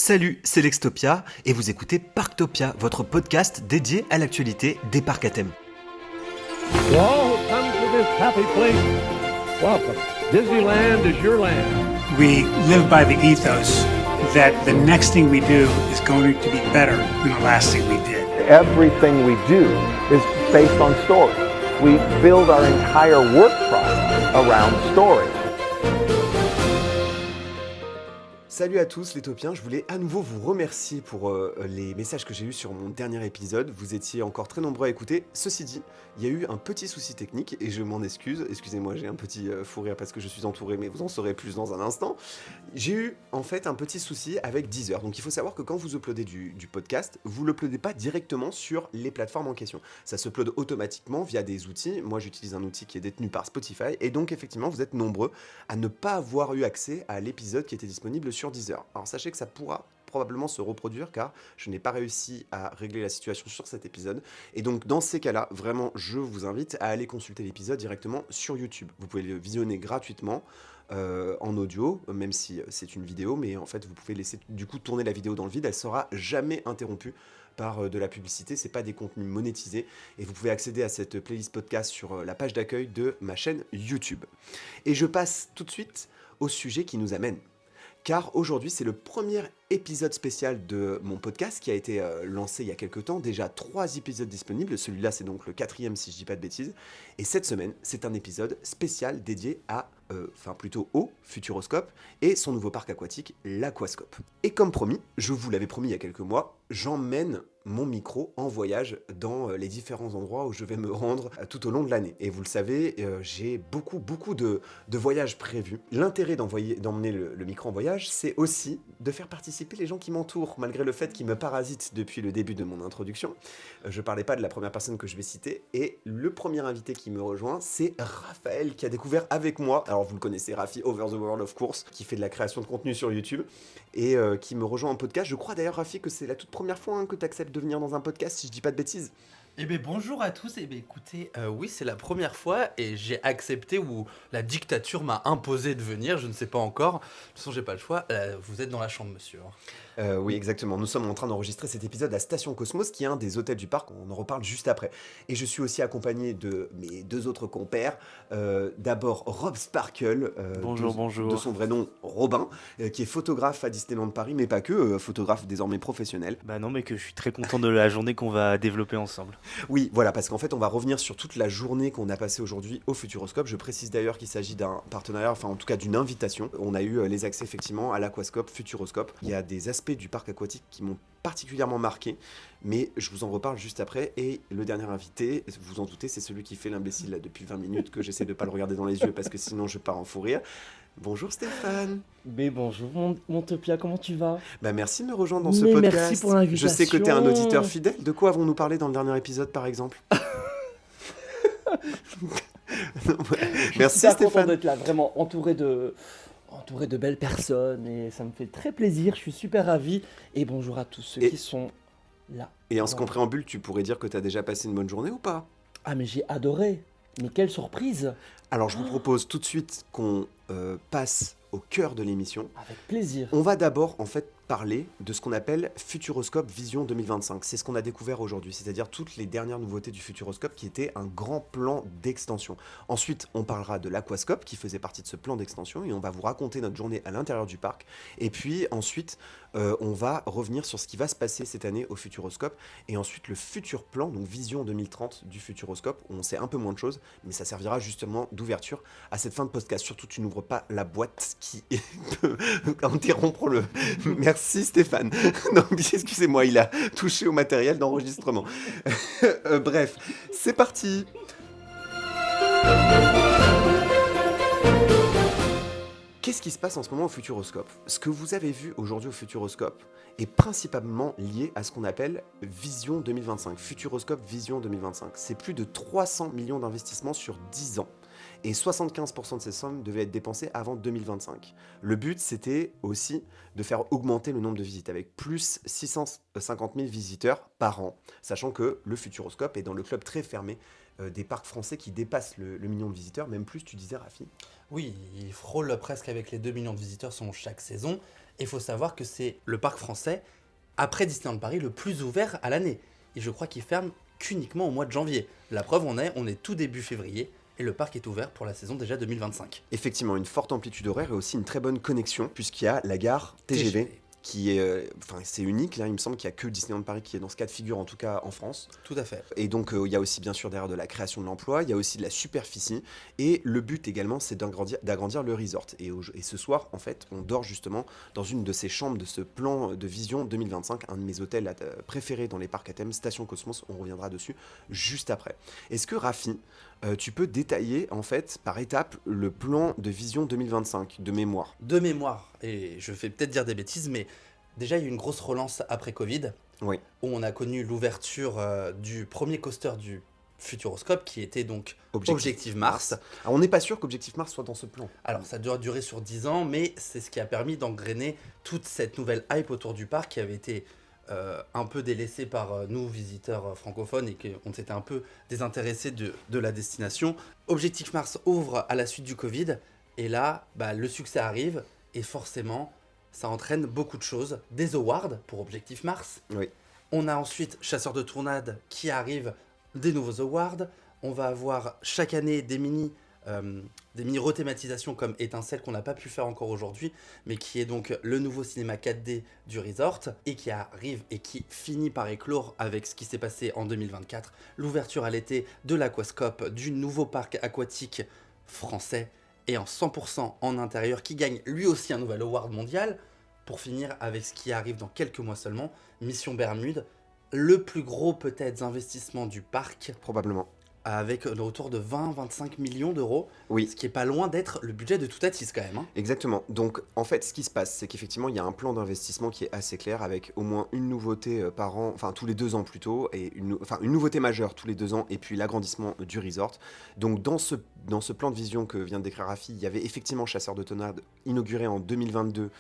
Salut, c'est Lextopia et vous écoutez Parktopia, votre podcast dédié à l'actualité des parcs à thème. To all who come to this happy place, welcome. Disneyland is your land. We live by the ethos that the next thing we do is going to be better than the last thing we did. Everything we do is based on story. We build our entire work process around story. Salut à tous les Topiens, je voulais à nouveau vous remercier pour les messages que j'ai eus sur mon dernier épisode. Vous étiez encore très nombreux à écouter. Ceci dit, il y a eu un petit souci technique et je m'en excuse. Excusez-moi, j'ai un petit fou rire parce que je suis entouré, mais vous en saurez plus dans un instant. J'ai eu en fait un petit souci avec Deezer. Donc il faut savoir que quand vous uploadez du podcast, vous ne l'uploadez pas directement sur les plateformes en question. Ça se upload automatiquement via des outils. Moi j'utilise un outil qui est détenu par Spotify et donc effectivement vous êtes nombreux à ne pas avoir eu accès à l'épisode qui était disponible sur Deezer. Alors sachez que ça pourra probablement se reproduire car je n'ai pas réussi à régler la situation sur cet épisode et donc dans ces cas-là, vraiment je vous invite à aller consulter l'épisode directement sur YouTube. Vous pouvez le visionner gratuitement en audio, même si c'est une vidéo, mais en fait vous pouvez laisser du coup tourner la vidéo dans le vide, elle sera jamais interrompue par de la publicité, c'est pas des contenus monétisés et vous pouvez accéder à cette playlist podcast sur la page d'accueil de ma chaîne YouTube. Et je passe tout de suite au sujet qui nous amène. Car aujourd'hui, c'est le premier épisode spécial de mon podcast qui a été lancé il y a quelques temps. Déjà 3 épisodes disponibles. Celui-là, c'est donc le 4e si je dis pas de bêtises. Et cette semaine, c'est un épisode spécial dédié à, plutôt au Futuroscope et son nouveau parc aquatique, l'Aquascope. Et comme promis, je vous l'avais promis il y a quelques mois, j'emmène mon micro en voyage dans les différents endroits où je vais me rendre tout au long de l'année. Et vous le savez, j'ai beaucoup de voyages prévus. L'intérêt d'emmener le micro en voyage, c'est aussi de faire participer les gens qui m'entourent, malgré le fait qu'ils me parasitent depuis le début de mon introduction. Je parlais pas de la première personne que je vais citer, et le premier invité qui me rejoint, c'est Raphaël, qui a découvert avec moi, alors vous le connaissez, Rafi Over the World of Course, qui fait de la création de contenu sur YouTube, et qui me rejoint en podcast. Je crois d'ailleurs, Rafi, que c'est la toute première fois que tu acceptes de venir dans un podcast, si je dis pas de bêtises. Eh bien bonjour à tous, écoutez, oui c'est la première fois et j'ai accepté ou la dictature m'a imposé de venir, je ne sais pas encore, de toute façon j'ai pas le choix, vous êtes dans la chambre monsieur. Oui, exactement. Nous sommes en train d'enregistrer cet épisode à Station Cosmos, qui est un des hôtels du parc. On en reparle juste après. Et je suis aussi accompagné de mes 2 autres compères. D'abord, Rob Sparkle. Bonjour. De son vrai nom, Robin, qui est photographe à Disneyland Paris, mais pas que, photographe désormais professionnel. Bah non, mais que je suis très content de la journée qu'on va développer ensemble. Oui, voilà, parce qu'en fait, on va revenir sur toute la journée qu'on a passée aujourd'hui au Futuroscope. Je précise d'ailleurs qu'il s'agit d'un partenariat, enfin en tout cas d'une invitation. On a eu les accès effectivement à l'Aquascope, Futuroscope. Il y a des aspects du parc aquatique qui m'ont particulièrement marqué, mais je vous en reparle juste après. Et le dernier invité, vous vous en doutez, c'est celui qui fait l'imbécile là depuis 20 minutes, que j'essaie de pas le regarder dans les yeux parce que sinon je pars en fou rire. Bonjour Stéphane. Mais bonjour mon Topia, comment tu vas? Bah merci de me rejoindre dans ce Mais podcast. merci pour l'invitation. Je sais que tu es un auditeur fidèle. De quoi avons-nous parlé dans le dernier épisode par exemple? Merci Stéphane. Stéphane Content d'être là, vraiment entouré de belles personnes et ça me fait très plaisir, je suis super ravi et bonjour à tous ceux qui sont là. Et en ce préambule, tu pourrais dire que tu as déjà passé une bonne journée ou pas? Ah mais j'ai adoré, mais quelle surprise! Alors je vous propose tout de suite qu'on passe au cœur de l'émission. Avec plaisir. On va d'abord en fait parler de ce qu'on appelle Futuroscope Vision 2025. C'est ce qu'on a découvert aujourd'hui, c'est-à-dire toutes les dernières nouveautés du Futuroscope qui était un grand plan d'extension. Ensuite, on parlera de l'Aquascope qui faisait partie de ce plan d'extension et on va vous raconter notre journée à l'intérieur du parc. Et puis ensuite, on va revenir sur ce qui va se passer cette année au Futuroscope et ensuite le futur plan, donc Vision 2030 du Futuroscope, où on sait un peu moins de choses, mais ça servira justement d'ouverture à cette fin de podcast. Surtout, tu n'ouvres pas la boîte qui peut interrompre le... Merci Stéphane. Non, excusez-moi, il a touché au matériel d'enregistrement. Bref, c'est parti. Qu'est-ce qui se passe en ce moment au Futuroscope? Ce que vous avez vu aujourd'hui au Futuroscope est principalement lié à ce qu'on appelle Vision 2025. Futuroscope Vision 2025. C'est plus de 300 millions d'investissements sur 10 ans. Et 75% de ces sommes devaient être dépensées avant 2025. Le but, c'était aussi de faire augmenter le nombre de visites, avec plus 650 000 visiteurs par an, sachant que le Futuroscope est dans le club très fermé des parcs français qui dépassent le million de visiteurs, même plus, tu disais, Rafi? Oui, il frôle presque avec les 2 millions de visiteurs selon chaque saison Et il faut savoir que c'est le parc français, après Disneyland Paris, le plus ouvert à l'année. Et je crois qu'il ferme qu'uniquement au mois de janvier. La preuve, on est tout début février. Et le parc est ouvert pour la saison déjà 2025. Effectivement, une forte amplitude horaire et aussi une très bonne connexion, puisqu'il y a la gare TGV. Qui est, c'est unique, là il me semble qu'il n'y a que Disneyland Paris qui est dans ce cas de figure, en tout cas en France. Tout à fait. Et donc il y a aussi bien sûr derrière de la création de l'emploi, il y a aussi de la superficie, et le but également c'est d'agrandir le resort. Et ce soir en fait on dort justement dans une de ces chambres de ce plan de vision 2025, un de mes hôtels préférés dans les parcs à thème, Station Cosmos, on reviendra dessus juste après. Est-ce que Rafi, tu peux détailler en fait par étape le plan de vision 2025 de mémoire? De mémoire, et je vais peut-être dire des bêtises, mais déjà il y a eu une grosse relance après Covid, Oui. où on a connu l'ouverture du premier coaster du Futuroscope, qui était donc Objectif Mars. Alors, on n'est pas sûr qu'Objectif Mars soit dans ce plan. Alors ça doit durer sur 10 ans, mais c'est ce qui a permis d'engrainer toute cette nouvelle hype autour du parc qui avait été un peu délaissée par nous, visiteurs francophones, et qu'on s'était un peu désintéressés de la destination. Objectif Mars ouvre à la suite du Covid, et là, le succès arrive, et forcément, ça entraîne beaucoup de choses. Des awards pour Objectif Mars. Oui. On a ensuite Chasseurs de Tournades qui arrive, des nouveaux awards. On va avoir chaque année des mini rethématisations comme Étincelle qu'on n'a pas pu faire encore aujourd'hui, mais qui est donc le nouveau cinéma 4D du resort et qui arrive et qui finit par éclore avec ce qui s'est passé en 2024, l'ouverture à l'été de l'Aquascope, du nouveau parc aquatique français et en 100% en intérieur qui gagne lui aussi un nouvel award mondial, pour finir avec ce qui arrive dans quelques mois seulement, Mission Bermude, le plus gros peut-être investissement du parc, Probablement. avec autour de 20-25 millions d'euros, Oui. ce qui est pas loin d'être le budget de Toutatis quand même. Exactement. Donc, en fait, ce qui se passe, c'est qu'effectivement, il y a un plan d'investissement qui est assez clair, avec au moins une nouveauté par an, enfin tous les 2 ans plutôt, et une nouveauté majeure tous les 2 ans, et puis l'agrandissement du resort. Donc, dans ce plan de vision que vient de décrire Rafi, il y avait effectivement Chasseurs de Tournades inauguré en 2022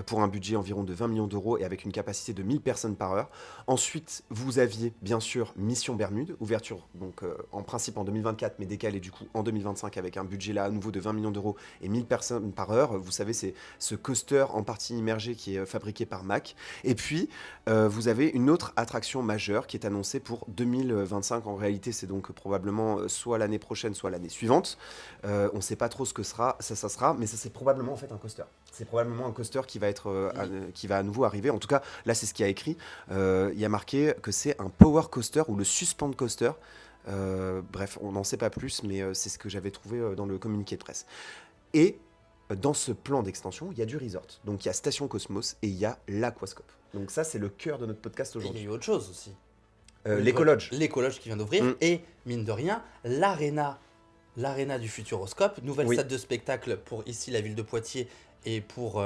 pour un budget environ de 20 millions d'euros et avec une capacité de 1000 personnes par heure. Ensuite, vous aviez bien sûr Mission Bermude, ouverture donc en principe en 2024, mais décalée du coup en 2025 avec un budget là à nouveau de 20 millions d'euros et 1000 personnes par heure. Vous savez, c'est ce coaster en partie immergé qui est fabriqué par Mack. Et puis, vous avez une autre attraction majeure qui est annoncée pour 2025. En réalité, c'est donc probablement soit l'année prochaine, soit l'année suivante. On ne sait pas trop ce que ça sera, mais ça c'est probablement en fait un coaster. C'est probablement un coaster qui va être qui va à nouveau arriver. En tout cas, là c'est ce qu'il y a écrit. Il y a marqué que c'est un power coaster ou le suspend coaster. Bref, on n'en sait pas plus, mais c'est ce que j'avais trouvé dans le communiqué de presse. Et dans ce plan d'extension, il y a du resort. Donc il y a Station Cosmos et il y a l'Aquascope. Donc ça, c'est le cœur de notre podcast Et il y a aujourd'hui. eu autre chose aussi. L'écologe. L'écologe qui vient d'ouvrir, et mine de rien, l'aréna du Futuroscope, nouvelle Oui. salle de spectacle pour ici la ville de Poitiers et pour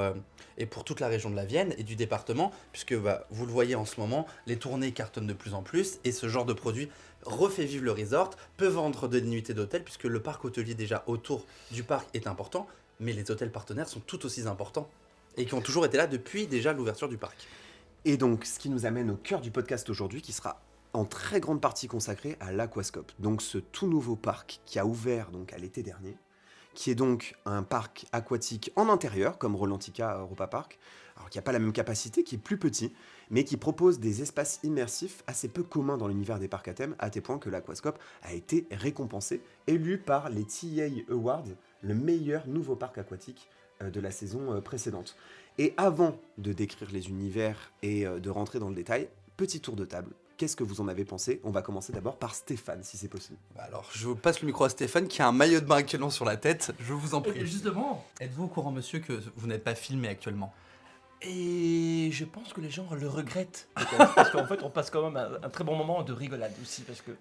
toute la région de la Vienne et du département, puisque vous le voyez en ce moment, les tournées cartonnent de plus en plus et ce genre de produit refait vivre le resort, peut vendre des nuitées d'hôtel, puisque le parc hôtelier déjà autour du parc est important, mais les hôtels partenaires sont tout aussi importants et qui ont toujours été là depuis déjà l'ouverture du parc. Et donc, ce qui nous amène au cœur du podcast aujourd'hui, qui sera en très grande partie consacré à l'Aquascope. Donc ce tout nouveau parc qui a ouvert donc à l'été dernier, qui est donc un parc aquatique en intérieur, comme Rolantica Europa Park, alors qui n'a pas la même capacité, qui est plus petit, mais qui propose des espaces immersifs assez peu communs dans l'univers des parcs à thème, à tel point que l'Aquascope a été récompensé, élu par les TA Awards, le meilleur nouveau parc aquatique de la saison précédente. Et avant de décrire les univers et de rentrer dans le détail, petit tour de table. Qu'est-ce que vous en avez pensé? On va commencer d'abord par Stéphane, si c'est possible. Alors, je vous passe le micro à Stéphane qui a un maillot de bain actuellement sur la tête. Je vous en prie. Et justement, Êtes-vous au courant, monsieur, que vous n'êtes pas filmé actuellement? et je pense que les gens le regrettent, peut-être, parce qu'en fait on passe quand même un très bon moment de rigolade aussi, parce que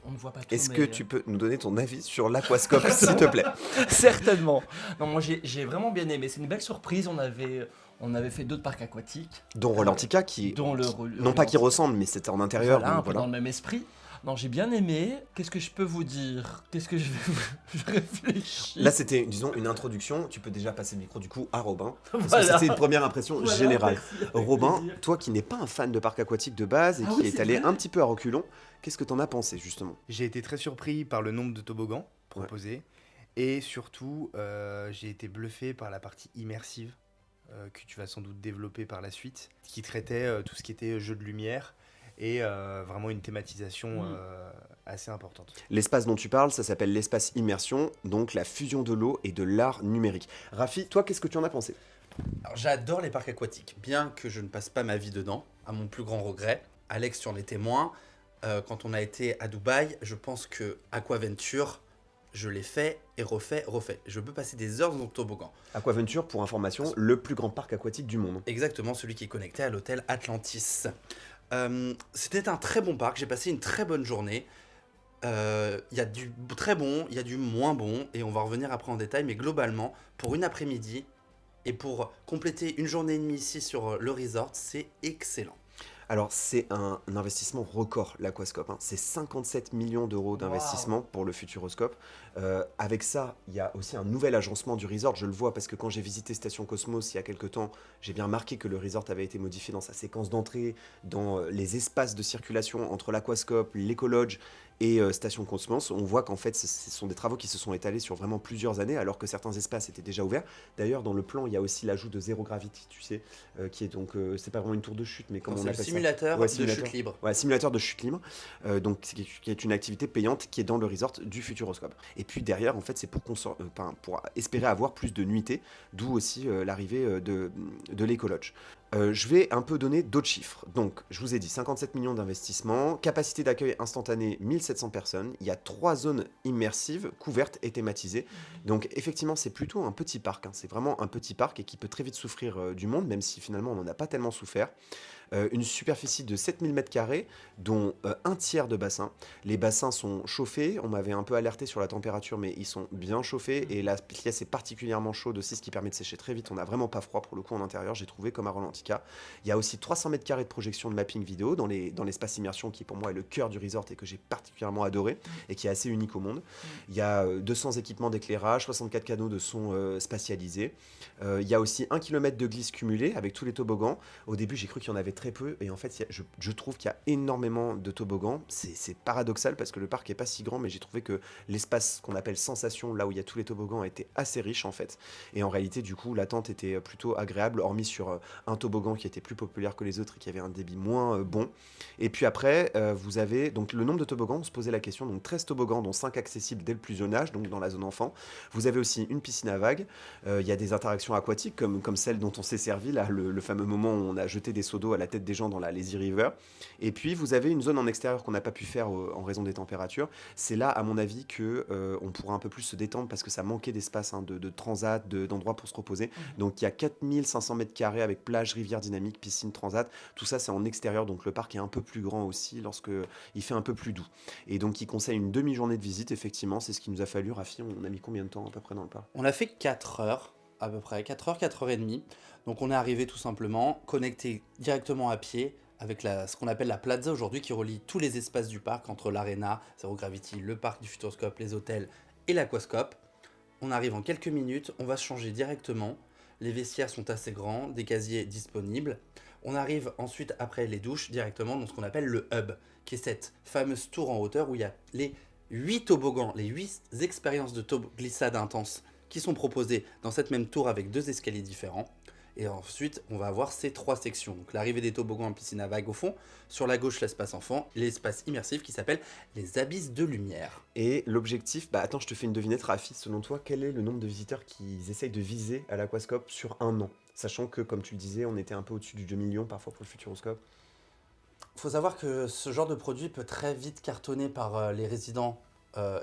on ne voit pas tout. Est-ce mais- que tu peux nous donner ton avis sur l'Aquascope, s'il te plaît? Certainement. Non, moi j'ai vraiment bien aimé. C'est une belle surprise. On avait fait d'autres parcs aquatiques, Dont Rolantica, qui, dont non pas qui ressemble, mais c'était en intérieur. Voilà, un donc peu dans le même esprit. Non, j'ai bien aimé. Qu'est-ce que je peux vous dire? Qu'est-ce que je vais je réfléchis. Là, c'était, disons, une introduction. Tu peux déjà passer le micro, du coup, à Robin. Parce Voilà. que c'était une première impression Voilà, générale. merci, avec Robin, plaisir. toi qui n'es pas un fan de parc aquatique de base et Ah qui oui, est c'est allé vrai. un petit peu à reculons, qu'est-ce que t'en as pensé, justement? J'ai été très surpris par le nombre de toboggans proposés et surtout j'ai été bluffé par la partie immersive que tu vas sans doute développer par la suite, qui traitait tout ce qui était jeu de lumière et vraiment une thématisation assez importante. L'espace dont tu parles, ça s'appelle l'espace immersion, donc la fusion de l'eau et de l'art numérique. Rafi, toi, qu'est-ce que tu en as pensé? Alors, j'adore les parcs aquatiques, bien que je ne passe pas ma vie dedans, à mon plus grand regret. Alex, tu en es témoin. Quand on a été à Dubaï, je pense que Aquaventure, je l'ai fait et refait. Je peux passer des heures dans le toboggan. Aquaventure, pour information, le plus grand parc aquatique du monde. Exactement, celui qui est connecté à l'hôtel Atlantis. C'était un très bon parc, j'ai passé une très bonne journée. Il y a du très bon, il y a du moins bon, et on va revenir après en détail, mais globalement, pour une après-midi, et pour compléter une journée et demie ici sur le resort, c'est excellent. Alors, c'est un investissement record, l'Aquascope, hein. C'est 57 millions d'euros d'investissement pour le Futuroscope. Avec ça, il y a aussi un nouvel agencement du resort. Je le vois parce que quand j'ai visité Station Cosmos il y a quelques temps, j'ai bien remarqué que le resort avait été modifié dans sa séquence d'entrée, dans les espaces de circulation entre l'Aquascope, l'Ecolodge et Station Cosmos. On voit qu'en fait, ce sont des travaux qui se sont étalés sur vraiment plusieurs années, alors que certains espaces étaient déjà ouverts. D'ailleurs, dans le plan, il y a aussi l'ajout de Zero Gravity, tu sais, qui est donc, c'est pas vraiment une tour de chute, mais comment on appelle ça ? Simulateur Ouais, de chute libre. Ouais, simulateur de chute libre, donc qui est une activité payante qui est dans le resort du Futuroscope. Et puis derrière, en fait, c'est pour espérer avoir plus de nuitées, d'où aussi l'arrivée de l'Ecolodge. Je vais un peu donner d'autres chiffres. Donc, je vous ai dit 57 millions d'investissements, capacité d'accueil instantanée 1700 personnes, il y a 3 zones immersives, couvertes et thématisées. Donc, effectivement, c'est plutôt un petit parc, hein. C'est vraiment un petit parc et qui peut très vite souffrir du monde, même si finalement on n'en a pas tellement souffert. Une superficie de 7000 m², dont un tiers de bassin. Les bassins sont chauffés, on m'avait un peu alerté sur la température, mais ils sont bien chauffés, et la pièce est particulièrement chaude aussi, ce qui permet de sécher très vite. On n'a vraiment pas froid pour le coup en intérieur, j'ai trouvé comme à Rolantica. Il y a aussi 300 m² de projection de mapping vidéo dans l'espace immersion, qui pour moi est le cœur du resort et que j'ai particulièrement adoré, et qui est assez unique au monde. Il y a 200 équipements d'éclairage, 64 canaux de son spatialisés. Il y a aussi 1 km de glisse cumulée avec tous les toboggans. Au début, j'ai cru qu'il y en avait très peu, et en fait je trouve qu'il y a énormément de toboggans. C'est paradoxal parce que le parc est pas si grand, mais j'ai trouvé que l'espace qu'on appelle sensation, là où il y a tous les toboggans, était assez riche en fait, et en réalité du coup l'attente était plutôt agréable, hormis sur un toboggan qui était plus populaire que les autres et qui avait un débit moins bon. Et puis après vous avez donc le nombre de toboggans, on se posait la question, donc 13 toboggans dont 5 accessibles dès le plus jeune âge, donc dans la zone enfant. Vous avez aussi une piscine à vagues, il y a des interactions aquatiques comme celle dont on s'est servi là, le fameux moment où on a jeté des seaux d'eau à la tête des gens dans la Lazy River. Et puis vous avez une zone en extérieur qu'on n'a pas pu faire en raison des températures. C'est là à mon avis que on pourra un peu plus se détendre parce que ça manquait d'espace, hein, de transat, d'endroits pour se reposer. Donc il y a 4500 m² avec plage, rivière dynamique, piscine, transat. Tout ça c'est en extérieur, donc le parc est un peu plus grand aussi lorsque il fait un peu plus doux. Et donc il conseille une demi-journée de visite, effectivement, c'est ce qu'il nous a fallu. Rafi, on a mis combien de temps à peu près dans le parc? On a fait 4 heures, à peu près, 4 heures et demie. Donc on est arrivé tout simplement, connecté directement à pied, avec ce qu'on appelle la plaza aujourd'hui, qui relie tous les espaces du parc, entre l'Arena, Zero Gravity, le parc du Futuroscope, les hôtels et l'Aquascope. On arrive en quelques minutes, on va se changer directement. Les vestiaires sont assez grands, des casiers disponibles. On arrive ensuite, après les douches, directement dans ce qu'on appelle le hub, qui est cette fameuse tour en hauteur où il y a les 8 toboggans, les 8 expériences de glissade intense qui sont proposées dans cette même tour avec 2 escaliers différents. Et ensuite, on va avoir ces 3 sections. Donc l'arrivée des toboggans en piscine à vagues au fond. Sur la gauche, l'espace enfant. L'espace immersif qui s'appelle les abysses de lumière. Et l'objectif, attends, je te fais une devinette, Rafi. Selon toi, quel est le nombre de visiteurs qu'ils essayent de viser à l'Aquascope sur un an? Sachant que, comme tu le disais, on était un peu au-dessus du 2 millions parfois pour le Futuroscope. Il faut savoir que ce genre de produit peut très vite cartonner par les résidents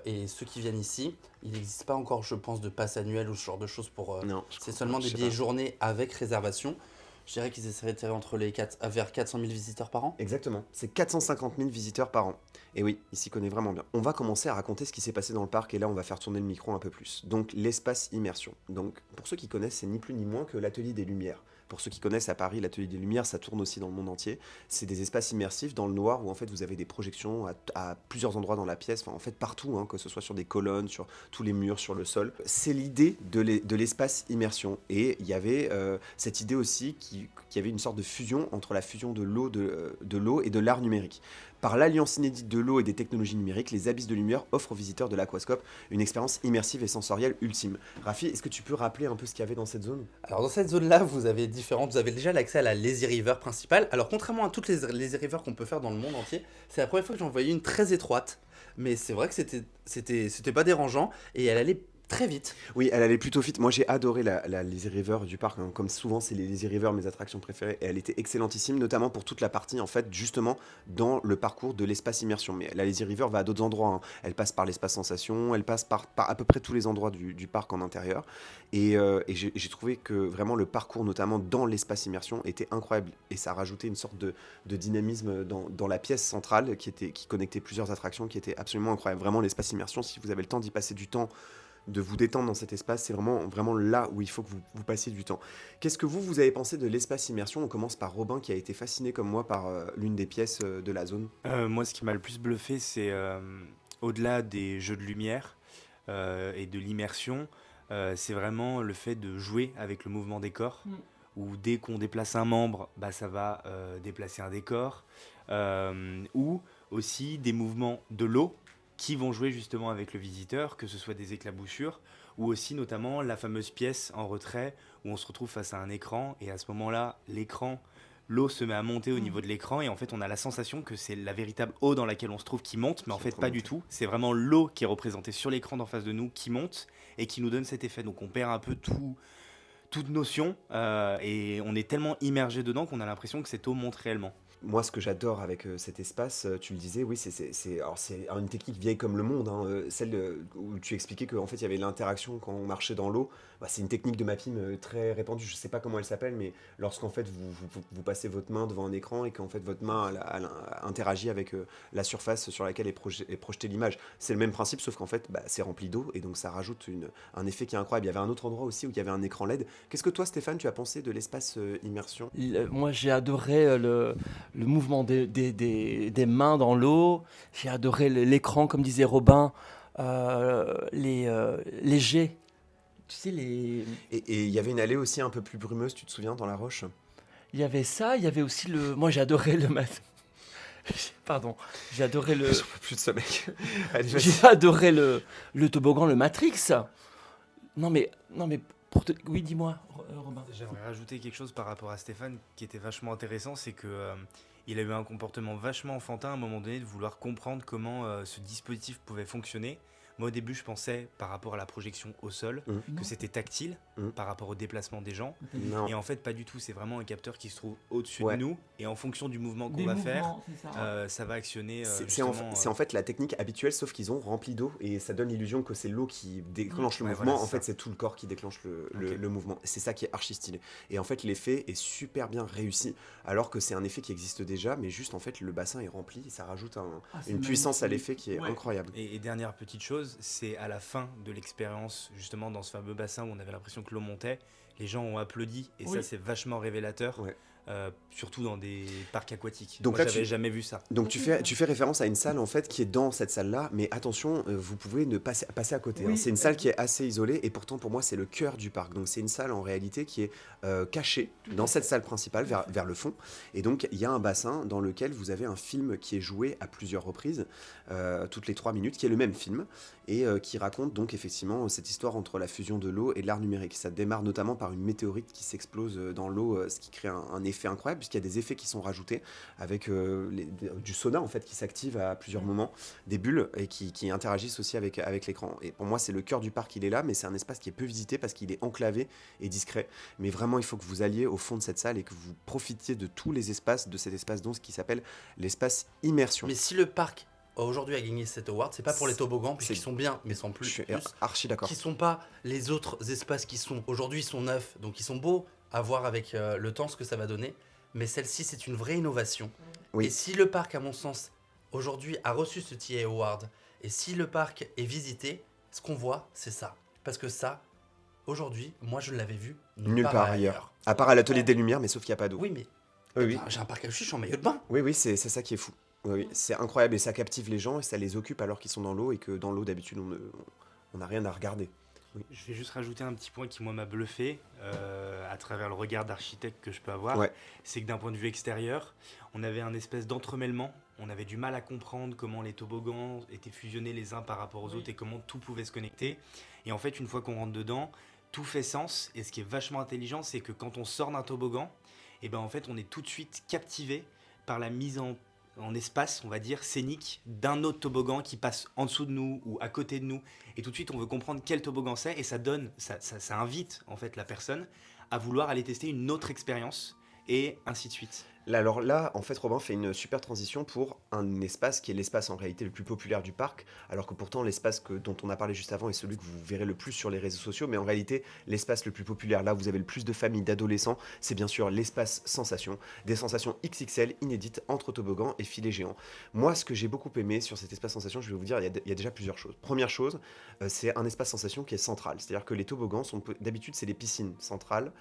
et ceux qui viennent ici. Il n'existe pas encore, je pense, de passe annuel ou ce genre de choses pour. Non, c'est seulement des billets journée avec réservation. Je dirais qu'ils essaieraient d'être entre vers 400 000 visiteurs par an. Exactement, c'est 450 000 visiteurs par an. Et oui, il s'y connaît vraiment bien. On va commencer à raconter ce qui s'est passé dans le parc, et là on va faire tourner le micro un peu plus. Donc l'espace immersion. Donc pour ceux qui connaissent, c'est ni plus ni moins que l'atelier des lumières. pour ceux qui connaissent à Paris, l'Atelier des Lumières, ça tourne aussi dans le monde entier. C'est des espaces immersifs dans le noir où en fait vous avez des projections à plusieurs endroits dans la pièce, enfin en fait partout, hein, que ce soit sur des colonnes, sur tous les murs, sur le sol. C'est l'idée de l'espace immersion. Et il y avait cette idée aussi qu'il y avait une sorte de fusion entre la fusion de l'eau et de l'art numérique. Par l'alliance inédite de l'eau et des technologies numériques, les Abysses de Lumière offrent aux visiteurs de l'Aquascope une expérience immersive et sensorielle ultime. Rafi, est-ce que tu peux rappeler un peu ce qu'il y avait dans cette zone ? Alors dans cette zone-là, vous avez déjà l'accès à la Lazy River principale. Alors contrairement à toutes les Lazy River qu'on peut faire dans le monde entier, c'est la première fois que j'en voyais une très étroite. Mais c'est vrai que c'était pas dérangeant et elle allait très vite. Oui, elle allait plutôt vite. Moi, j'ai adoré la Lazy River du parc, hein. Comme souvent, c'est les Lazy River, mes attractions préférées. Et elle était excellentissime, notamment pour toute la partie, en fait, justement, dans le parcours de l'espace immersion. Mais la Lazy River va à d'autres endroits, hein. Elle passe par l'espace sensation, elle passe par à peu près tous les endroits du parc en intérieur. Et j'ai trouvé que vraiment le parcours, notamment dans l'espace immersion, était incroyable. Et ça rajoutait une sorte de dynamisme dans la pièce centrale qui connectait plusieurs attractions, qui était absolument incroyable. Vraiment, l'espace immersion, si vous avez le temps d'y passer du temps, de vous détendre dans cet espace, c'est vraiment là où il faut que vous passiez du temps. Qu'est-ce que vous avez pensé de l'espace immersion ? On commence par Robin, qui a été fasciné comme moi par l'une des pièces de la zone. Moi, ce qui m'a le plus bluffé, c'est au-delà des jeux de lumière et de l'immersion, c'est vraiment le fait de jouer avec le mouvement des corps, où dès qu'on déplace un membre, ça va déplacer un décor, ou aussi des mouvements de l'eau, qui vont jouer justement avec le visiteur, que ce soit des éclaboussures, ou aussi notamment la fameuse pièce en retrait où on se retrouve face à un écran, et à ce moment-là, l'eau se met à monter au niveau de l'écran, et en fait on a la sensation que c'est la véritable eau dans laquelle on se trouve qui monte, mais en fait pas du tout, c'est vraiment l'eau qui est représentée sur l'écran d'en face de nous qui monte, et qui nous donne cet effet, donc on perd un peu toute notion, et on est tellement immergé dedans qu'on a l'impression que cette eau monte réellement. Moi, ce que j'adore avec cet espace, tu le disais, oui, c'est une technique vieille comme le monde, hein, celle où tu expliquais qu'en fait, il y avait l'interaction quand on marchait dans l'eau. C'est une technique de mapping très répandue, je ne sais pas comment elle s'appelle, mais lorsqu'en fait, vous passez votre main devant un écran et qu'en fait, votre main elle interagit avec la surface sur laquelle est projetée l'image. C'est le même principe, sauf qu'en fait, c'est rempli d'eau, et donc ça rajoute un effet qui est incroyable. Il y avait un autre endroit aussi où il y avait un écran LED. Qu'est-ce que toi, Stéphane, tu as pensé de l'espace immersion ? Moi, j'ai adoré le mouvement des mains dans l'eau. J'ai adoré l'écran, comme disait Robin, les jets. Tu sais, Et il y avait une allée aussi un peu plus brumeuse, tu te souviens, dans la roche ? il y avait ça, il y avait aussi moi, j'ai adoré Pardon, j'ai adoré Je peux plus de ce mec. Allez, vas-y. J'ai adoré le toboggan, le Matrix. Non mais, oui, dis-moi, Robin. J'aimerais rajouter quelque chose par rapport à Stéphane qui était vachement intéressant, c'est que il a eu un comportement vachement enfantin à un moment donné de vouloir comprendre comment ce dispositif pouvait fonctionner. Moi au début je pensais par rapport à la projection au sol que c'était tactile par rapport au déplacement des gens. Non. Et en fait pas du tout, c'est vraiment un capteur qui se trouve au-dessus Ouais. de nous et en fonction du mouvement qu'on va faire, ça va actionner C'est en fait la technique habituelle, sauf qu'ils ont rempli d'eau et ça donne l'illusion que c'est l'eau qui déclenche le Ouais, mouvement. voilà, En c'est fait, ça. c'est tout le corps qui déclenche le mouvement. C'est ça qui est archi stylé. Et en fait, l'effet est super bien réussi, alors que c'est un effet qui existe déjà, mais juste en fait, le bassin est rempli et ça rajoute une puissance à l'effet qui est incroyable. Et dernière petite chose, c'est à la fin de l'expérience, justement dans ce fameux bassin où on avait l'impression que l'eau montait, les gens ont applaudi et ça c'est vachement révélateur, Ouais. surtout dans des parcs aquatiques. Donc Moi là, j'avais jamais vu ça. Donc tu fais référence à une salle en fait qui est dans cette salle-là, mais attention, vous pouvez ne passer à côté. Oui. Hein. C'est une salle qui est assez isolée et pourtant pour moi c'est le cœur du parc. Donc c'est une salle en réalité qui est cachée dans cette salle principale vers le fond. Et donc il y a un bassin dans lequel vous avez un film qui est joué à plusieurs reprises, toutes les 3 minutes, qui est le même film et qui raconte donc effectivement cette histoire entre la fusion de l'eau et de l'art numérique. Ça démarre notamment par une météorite qui s'explose dans l'eau, ce qui crée un effet incroyable puisqu'il y a des effets qui sont rajoutés avec du sauna en fait qui s'active à plusieurs moments, des bulles et qui interagissent aussi avec l'écran. Et pour moi c'est le cœur du parc, il est là, mais c'est un espace qui est peu visité parce qu'il est enclavé et discret. Mais vraiment il faut que vous alliez au fond de cette salle et que vous profitiez de tous les espaces de cet espace donc qui s'appelle l'espace immersion. Mais si le parc aujourd'hui a gagné cet award, c'est pas pour les toboggans, puisqu'ils C'est- sont bien, mais sans plus. Je suis archi d'accord. Qui sont pas les autres espaces qui sont aujourd'hui sont neufs, donc ils sont beaux à voir avec le temps ce que ça va donner. Mais celle-ci, c'est une vraie innovation. Oui. Et si le parc, à mon sens, aujourd'hui a reçu ce TA Award, et si le parc est visité, ce qu'on voit, c'est ça. Parce que ça, Aujourd'hui, moi je l'avais vu Nulle part ailleurs. À part à l'atelier des Lumières, mais sauf qu'il n'y a pas d'eau. Oui, mais Oui. j'ai un parc à coucher, je suis en maillot de bain. Oui, c'est ça qui est fou. Oui, c'est incroyable et ça captive les gens et ça les occupe alors qu'ils sont dans l'eau et que dans l'eau, d'habitude, on n'a rien à regarder. Je vais juste rajouter un petit point qui, moi, m'a bluffé à travers le regard d'architecte que je peux avoir. Ouais. C'est que d'un point de vue extérieur, on avait un espèce d'entremêlement. On avait du mal à comprendre comment les toboggans étaient fusionnés les uns par rapport aux autres et comment tout pouvait se connecter. Et en fait, une fois qu'on rentre dedans, tout fait sens. Et ce qui est vachement intelligent, c'est que quand on sort d'un toboggan, et ben en fait, on est tout de suite captivé par la mise en espace, on va dire, scénique, d'un autre toboggan qui passe en dessous de nous ou à côté de nous. Et tout de suite, on veut comprendre quel toboggan c'est. Et ça invite en fait la personne à vouloir aller tester une autre expérience et ainsi de suite. Alors là, en fait, Robin fait une super transition pour un espace qui est l'espace en réalité le plus populaire du parc, alors que pourtant l'espace dont on a parlé juste avant est celui que vous verrez le plus sur les réseaux sociaux, mais en réalité, l'espace le plus populaire, là où vous avez le plus de familles, d'adolescents, c'est bien sûr l'espace sensation, des sensations XXL inédites entre toboggans et filets géants. Moi, ce que j'ai beaucoup aimé sur cet espace sensation, je vais vous dire, il y a déjà plusieurs choses. Première chose, c'est un espace sensation qui est central, c'est-à-dire que les toboggans sont, d'habitude, c'est les piscines centrales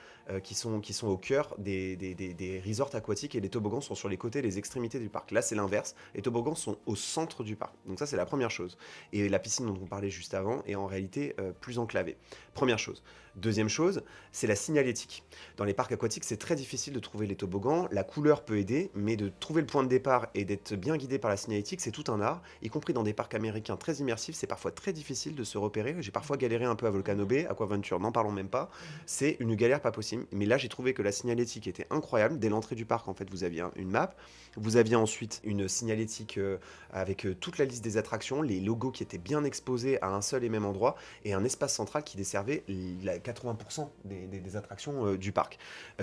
qui sont au cœur des resorts aquatiques et les toboggans sont sur les côtés, les extrémités du parc. Là, c'est l'inverse. Les toboggans sont au centre du parc. Donc ça, c'est la première chose. Et la piscine dont on parlait juste avant est en réalité plus enclavée. Première chose. Deuxième chose, c'est la signalétique. Dans les parcs aquatiques, c'est très difficile de trouver les toboggans. La couleur peut aider, mais de trouver le point de départ et d'être bien guidé par la signalétique, c'est tout un art. Y compris dans des parcs américains très immersifs, c'est parfois très difficile de se repérer. J'ai parfois galéré un peu à Volcano Bay, Aquaventure, n'en parlons même pas. C'est une galère pas possible. Mais là, j'ai trouvé que la signalétique était incroyable. Dès l'entrée du parc, en fait, vous aviez une map. Vous aviez ensuite une signalétique avec toute la liste des attractions, les logos qui étaient bien exposés à un seul et même endroit, et un espace central qui desservait 80% des attractions du parc.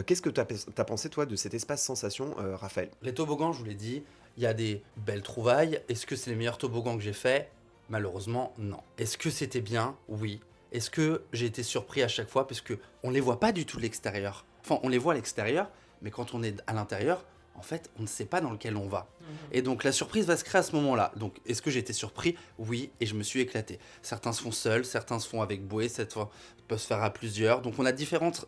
Qu'est-ce que tu as pensé, toi, de cet espace sensation, Raphaël ? Les toboggans, je vous l'ai dit, il y a des belles trouvailles. Est-ce que c'est les meilleurs toboggans que j'ai faits ? Malheureusement, non. Est-ce que c'était bien ? Oui. Est-ce que j'ai été surpris à chaque fois ? Parce qu'on ne les voit pas du tout de l'extérieur. Enfin, on les voit à l'extérieur, mais quand on est à l'intérieur, en fait, on ne sait pas dans lequel on va. Et donc, la surprise va se créer à ce moment-là. Donc, est-ce que j'ai été surpris ? Oui, et je me suis éclaté. Certains se font seuls, certains se font avec bouée, certains peuvent se faire à plusieurs. Donc, on a différentes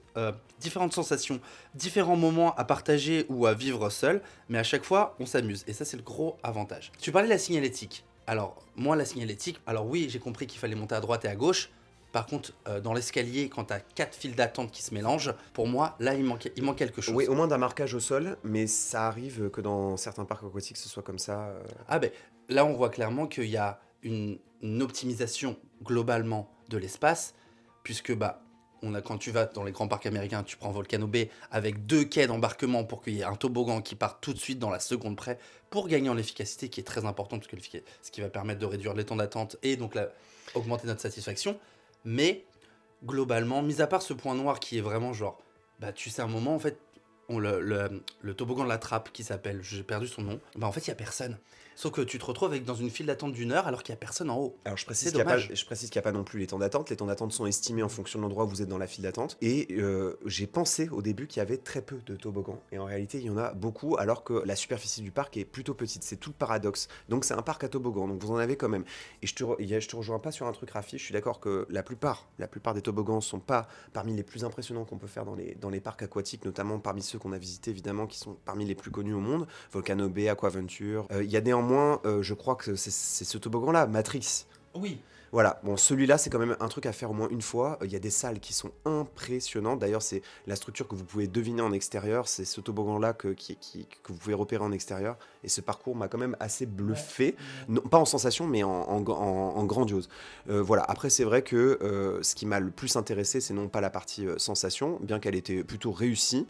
sensations, différents moments à partager ou à vivre seul, mais à chaque fois, on s'amuse. Et ça, c'est le gros avantage. Tu parlais de la signalétique. Alors, moi, la signalétique, alors oui, j'ai compris qu'il fallait monter à droite et à gauche. Par contre, dans l'escalier, quand tu as 4 files d'attente qui se mélangent, pour moi, là, il manque quelque chose. Oui, au moins d'un marquage au sol, mais ça arrive que dans certains parcs aquatiques, ce soit comme ça. Ah ben, là, on voit clairement qu'il y a une optimisation globalement de l'espace, puisque quand tu vas dans les grands parcs américains, tu prends Volcano Bay avec 2 quais d'embarquement pour qu'il y ait un toboggan qui parte tout de suite dans la seconde près pour gagner en efficacité, qui est très important, parce que ce qui va permettre de réduire les temps d'attente et donc augmenter notre satisfaction. Mais globalement, mis à part ce point noir qui est vraiment genre, tu sais, un moment, en fait, le toboggan de la trappe qui s'appelle, j'ai perdu son nom, en fait, il n'y a personne. Sauf que tu te retrouves dans une file d'attente d'1 heure alors qu'il n'y a personne en haut. Alors je précise qu'il n'y a pas non plus les temps d'attente. Les temps d'attente sont estimés en fonction de l'endroit où vous êtes dans la file d'attente. Et j'ai pensé au début qu'il y avait très peu de toboggans. Et en réalité, il y en a beaucoup alors que la superficie du parc est plutôt petite. C'est tout le paradoxe. Donc c'est un parc à toboggans. Donc vous en avez quand même. Et je te rejoins pas sur un truc, Rafi. Je suis d'accord que la plupart des toboggans sont pas parmi les plus impressionnants qu'on peut faire dans les parcs aquatiques, notamment parmi ceux qu'on a visités évidemment, qui sont parmi les plus connus au monde. Volcano Bay, Aquaventure. Il y a néanmoins, je crois que c'est ce toboggan-là, Matrix. Oui. Voilà, bon, celui-là, c'est quand même un truc à faire au moins une fois. Il y a des salles qui sont impressionnantes. D'ailleurs, c'est la structure que vous pouvez deviner en extérieur. C'est ce toboggan-là que vous pouvez repérer en extérieur. Et ce parcours m'a quand même assez bluffé. Ouais. Non, pas en sensation, mais en grandiose. Voilà, après, c'est vrai que ce qui m'a le plus intéressé, c'est non pas la partie sensation, bien qu'elle était plutôt réussie.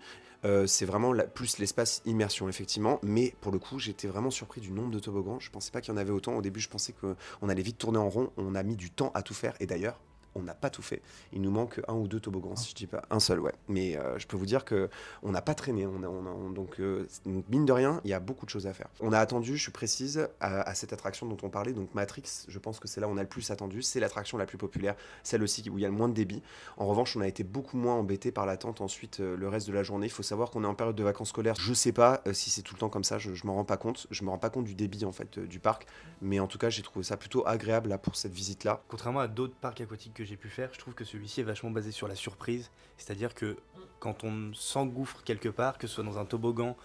C'est vraiment plus l'espace immersion, effectivement. Mais pour le coup, j'étais vraiment surpris du nombre de toboggans. Je pensais pas qu'il y en avait autant. Au début, je pensais qu'on allait vite tourner en rond. On a mis du temps à tout faire. Et d'ailleurs, on n'a pas tout fait. Il nous manque 1 ou 2 toboggans, si je dis pas un seul, ouais. Mais je peux vous dire que on n'a pas traîné. Donc mine de rien, il y a beaucoup de choses à faire. On a attendu, je précise, à cette attraction dont on parlait, donc Matrix. Je pense que c'est là où on a le plus attendu. C'est l'attraction la plus populaire, celle aussi où il y a le moins de débit. En revanche, on a été beaucoup moins embêté par l'attente ensuite le reste de la journée. Il faut savoir qu'on est en période de vacances scolaires. Je sais pas si c'est tout le temps comme ça. Je m'en rends pas compte. Je me rends pas compte du débit en fait du parc. Mais en tout cas, j'ai trouvé ça plutôt agréable là pour cette visite là. Contrairement à d'autres parcs aquatiques que j'ai pu faire, je trouve que celui-ci est vachement basé sur la surprise. C'est-à-dire que quand on s'engouffre quelque part, que ce soit dans un toboggan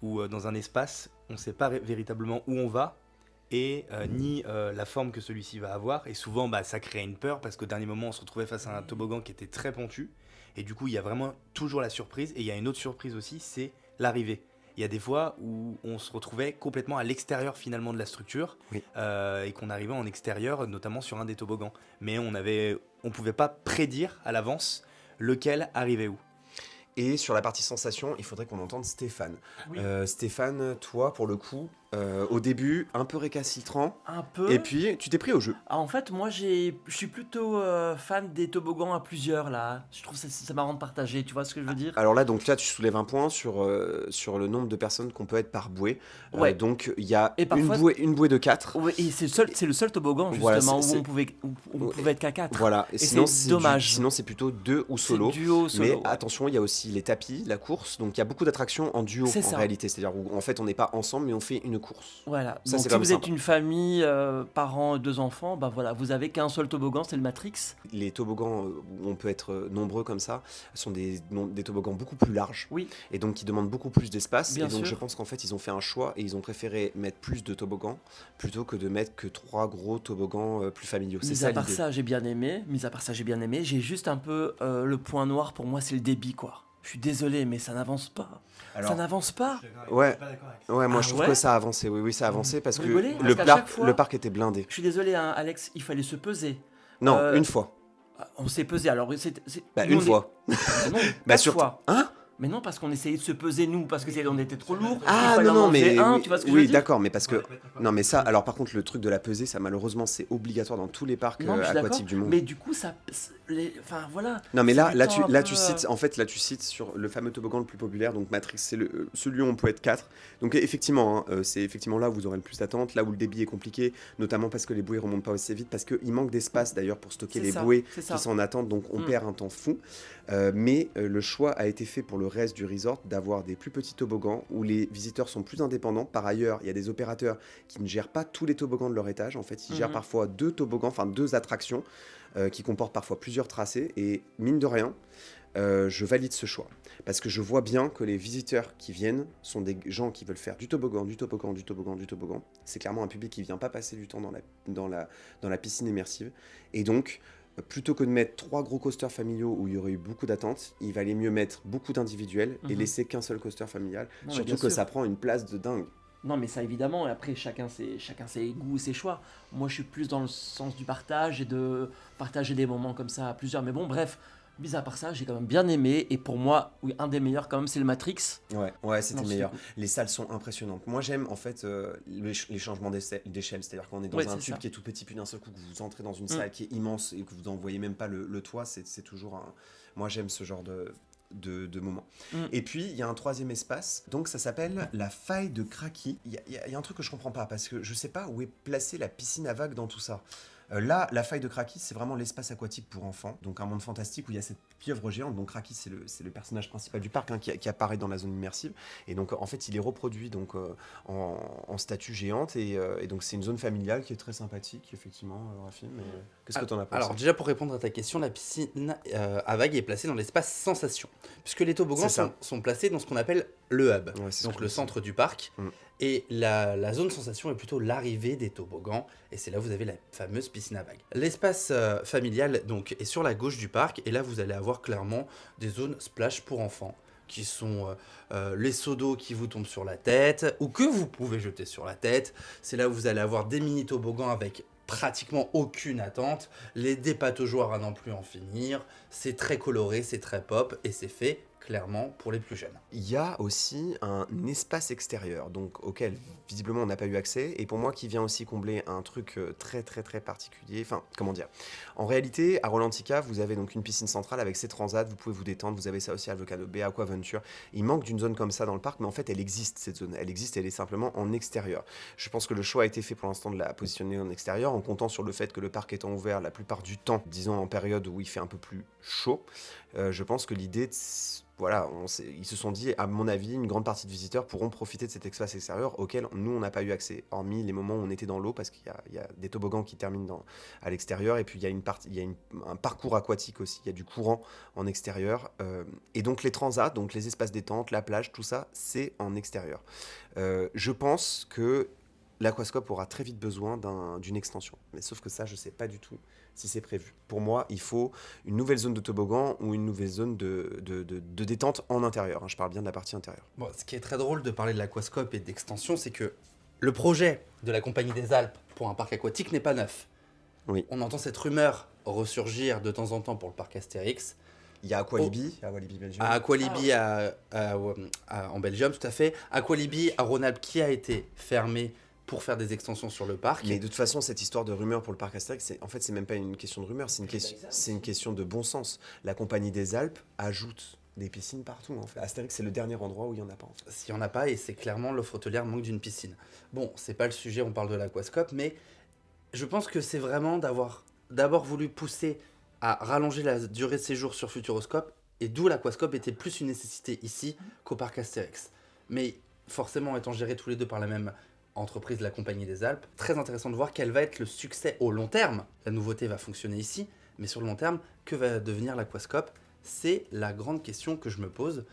ou dans un espace, on ne sait pas véritablement où on va et ni la forme que celui-ci va avoir. Et souvent, ça crée une peur parce qu'au dernier moment, on se retrouvait face à un toboggan qui était très pentu. Et du coup, il y a vraiment toujours la surprise. Et il y a une autre surprise aussi, c'est l'arrivée. Il y a des fois où on se retrouvait complètement à l'extérieur finalement de la structure Oui. et qu'on arrivait en extérieur, notamment sur un des toboggans. Mais on pouvait pas prédire à l'avance lequel arrivait où. Et sur la partie sensation, il faudrait qu'on entende Stéphane. Stéphane, toi, pour le coup, au début, un peu récalcitrant. Un peu. Et puis, tu t'es pris au jeu. Ah, en fait, moi, je suis plutôt fan des toboggans à plusieurs, là. Je trouve ça marrant de partager, tu vois ce que je veux dire? Alors là, tu soulèves un point sur le nombre de personnes qu'on peut être par bouée. Ouais. Donc, il y a Et parfois- une bouée de 4. Ouais, et c'est le seul toboggan, Voilà, justement, c'est- où on pouvait être qu'à 4. Voilà. Et Et sinon, c'est dommage. sinon, c'est plutôt 2 ou C'est solo. duo, solo. Mais ouais. attention, il y a aussi les tapis, la course. Donc, il y a beaucoup d'attractions en duo C'est en ça. réalité. C'est-à-dire où, en fait, on n'est pas ensemble, mais on fait une course. Voilà. Ça, Donc c'est si vraiment vous êtes sympa. une famille, parents, 2 enfants, voilà, vous avez qu'un seul toboggan, c'est le Matrix. Les toboggans où on peut être nombreux comme ça sont des toboggans beaucoup plus larges. Oui. Et donc qui demandent beaucoup plus d'espace. Bien Et donc sûr. je pense qu'en fait ils ont fait un choix et ils ont préféré mettre plus de toboggans plutôt que de mettre que 3 gros toboggans plus familiaux. C'est Mis ça à part l'idée. ça, j'ai bien aimé. J'ai juste un peu le point noir pour moi, c'est le débit, quoi. Je suis désolé, mais ça n'avance pas. Alors- Ça n'avance pas. Ouais. Ouais, moi Ah je trouve ouais que ça a avancé. Oui, ça a avancé parce Vous que rigolez Parce le qu'à parc, chaque fois- le parc était blindé. Je suis désolé, hein, Alex, il fallait se peser. Non, Euh, une fois. On s'est pesé, alors Bah, nous, une on est- fois. Mais non, Bah, 4 sur- fois. Hein? Mais non, parce qu'on essayait de se peser, nous, parce que on était trop lourd. Ah il fallait non, en non, enlever mais un, oui, tu vois ce que je veux oui, dire? d'accord, mais parce que non, mais ça, alors par contre, le truc de la pesée, ça malheureusement, c'est obligatoire dans tous les parcs Non, mais je suis aquatiques du d'accord. monde. Mais du coup, enfin voilà. Non mais c'est là, du là temps tu, un là peu, tu cites, en fait là tu cites sur le fameux toboggan le plus populaire, donc Matrix, c'est celui où on peut être 4. Donc effectivement, hein, c'est effectivement là où vous aurez le plus d'attente, là où le débit est compliqué, notamment parce que les bouées remontent pas aussi vite, parce qu'il manque d'espace d'ailleurs pour stocker C'est les ça, bouées c'est ça. qui sont en attente, donc on Mm. perd un temps fou. Mais le choix a été fait pour le reste du resort d'avoir des plus petits toboggans où les visiteurs sont plus indépendants. Par ailleurs, il y a des opérateurs qui ne gèrent pas tous les toboggans de leur étage. En fait, ils gèrent Mhm. parfois 2 toboggans, enfin 2 attractions qui comportent parfois plusieurs tracés. Et mine de rien, je valide ce choix. Parce que je vois bien que les visiteurs qui viennent sont des gens qui veulent faire du toboggan, du toboggan, du toboggan, du toboggan. C'est clairement un public qui vient pas passer du temps dans la piscine immersive. Et donc, plutôt que de mettre 3 gros coasters familiaux où il y aurait eu beaucoup d'attentes, il valait mieux mettre beaucoup d'individuels et Mhm. laisser qu'un seul coaster familial. Non, mais Surtout bien que sûr. ça prend une place de dingue. Non, mais ça évidemment, et après chacun ses goûts, ses choix. Moi, je suis plus dans le sens du partage et de partager des moments comme ça à plusieurs. Mais bon, bref, mis à part ça, j'ai quand même bien aimé. Et pour moi, oui, un des meilleurs quand même, c'est le Matrix. Ouais, c'était Non, meilleur. cool. Les salles sont impressionnantes. Moi, j'aime en fait les changements d'échelle. C'est-à-dire qu'on est dans Ouais, un c'est tube ça. qui est tout petit, puis d'un seul coup, que vous entrez dans une salle qui est immense et que vous n'en voyez même pas le toit. C'est toujours un. Moi, j'aime ce genre de moment. Mm. Et puis, il y a un troisième espace. Donc, ça s'appelle la faille de Kraki. Il y a un truc que je comprends pas parce que je sais pas où est placée la piscine à vagues dans tout ça. Là, la faille de Kraki, c'est vraiment l'espace aquatique pour enfants. Donc un monde fantastique où il y a cette pieuvre géante. Donc Kraki, c'est le personnage principal du parc hein, qui apparaît dans la zone immersive. Et donc en fait, il est reproduit donc, en statue géante. Et donc c'est une zone familiale qui est très sympathique, effectivement, Rafi. Mais qu'est-ce que tu en as pensé? Alors déjà pour répondre à ta question, la piscine à vagues est placée dans l'espace sensation, puisque les toboggans C'est ça. sont placés dans ce qu'on appelle le hub, Ouais, c'est ce donc que le je centre du parc. Mm. Et la zone sensation est plutôt l'arrivée des toboggans, et c'est là où vous avez la fameuse piscine à vagues. L'espace familial donc est sur la gauche du parc, et là vous allez avoir clairement des zones splash pour enfants, qui sont les seaux d'eau qui vous tombent sur la tête, ou que vous pouvez jeter sur la tête. C'est là où vous allez avoir des mini toboggans avec pratiquement aucune attente, des pataugeoires à n'en plus en finir. C'est très coloré, c'est très pop, et c'est fait clairement pour les plus jeunes. Il y a aussi un espace extérieur, donc auquel visiblement on n'a pas eu accès, et pour moi qui vient aussi combler un truc très très très particulier, enfin comment dire, en réalité à Rolantica vous avez donc une piscine centrale avec ses transats, vous pouvez vous détendre, vous avez ça aussi à Volcano Bay, Aquaventure, il manque d'une zone comme ça dans le parc, mais en fait elle existe cette zone, elle existe, elle est simplement en extérieur. Je pense que le choix a été fait pour l'instant de la positionner en extérieur, en comptant sur le fait que le parc étant ouvert la plupart du temps, disons en période où il fait un peu plus chaud, je pense que l'idée voilà, ils se sont dit, à mon avis, une grande partie de visiteurs pourront profiter de cet espace extérieur auquel nous, on n'a pas eu accès, hormis les moments où on était dans l'eau, parce qu'il y a des toboggans qui terminent à l'extérieur, et puis il y a un parcours aquatique aussi, il y a du courant en extérieur, et donc les transats, donc les espaces détente, la plage, tout ça, c'est en extérieur. Je pense que l'aquascope aura très vite besoin d'une extension, mais sauf que ça, je ne sais pas du tout si c'est prévu. Pour moi, il faut une nouvelle zone de toboggan ou une nouvelle zone de détente en intérieur. Je parle bien de la partie intérieure. Bon, ce qui est très drôle de parler de l'aquascope et d'extension, c'est que le projet de la Compagnie des Alpes pour un parc aquatique n'est pas neuf. Oui. On entend cette rumeur ressurgir de temps en temps pour le parc Astérix. Il y a Aqualibi, Belgium. À Aqualibi en Belgium, tout à fait. Aqualibi à Rhône-Alpes qui a été fermé pour faire des extensions sur le parc. Mais de toute façon, cette histoire de rumeur pour le parc Astérix, c'est même pas une question de rumeur, c'est une question de bon sens. La Compagnie des Alpes ajoute des piscines partout. En fait. Astérix, c'est le dernier endroit où il n'y en a pas. En fait. S'il n'y en a pas, et c'est clairement l'offre hôtelière manque d'une piscine. Bon, c'est pas le sujet, on parle de l'aquascope, mais je pense que c'est vraiment d'avoir d'abord voulu pousser à rallonger la durée de séjour sur Futuroscope, et d'où l'aquascope était plus une nécessité ici qu'au parc Astérix. Mais forcément, étant gérés tous les deux par la même entreprise, la Compagnie des Alpes, très intéressant de voir quel va être le succès au long terme. La nouveauté va fonctionner ici, mais sur le long terme, que va devenir l'aquascope ? C'est la grande question que je me pose.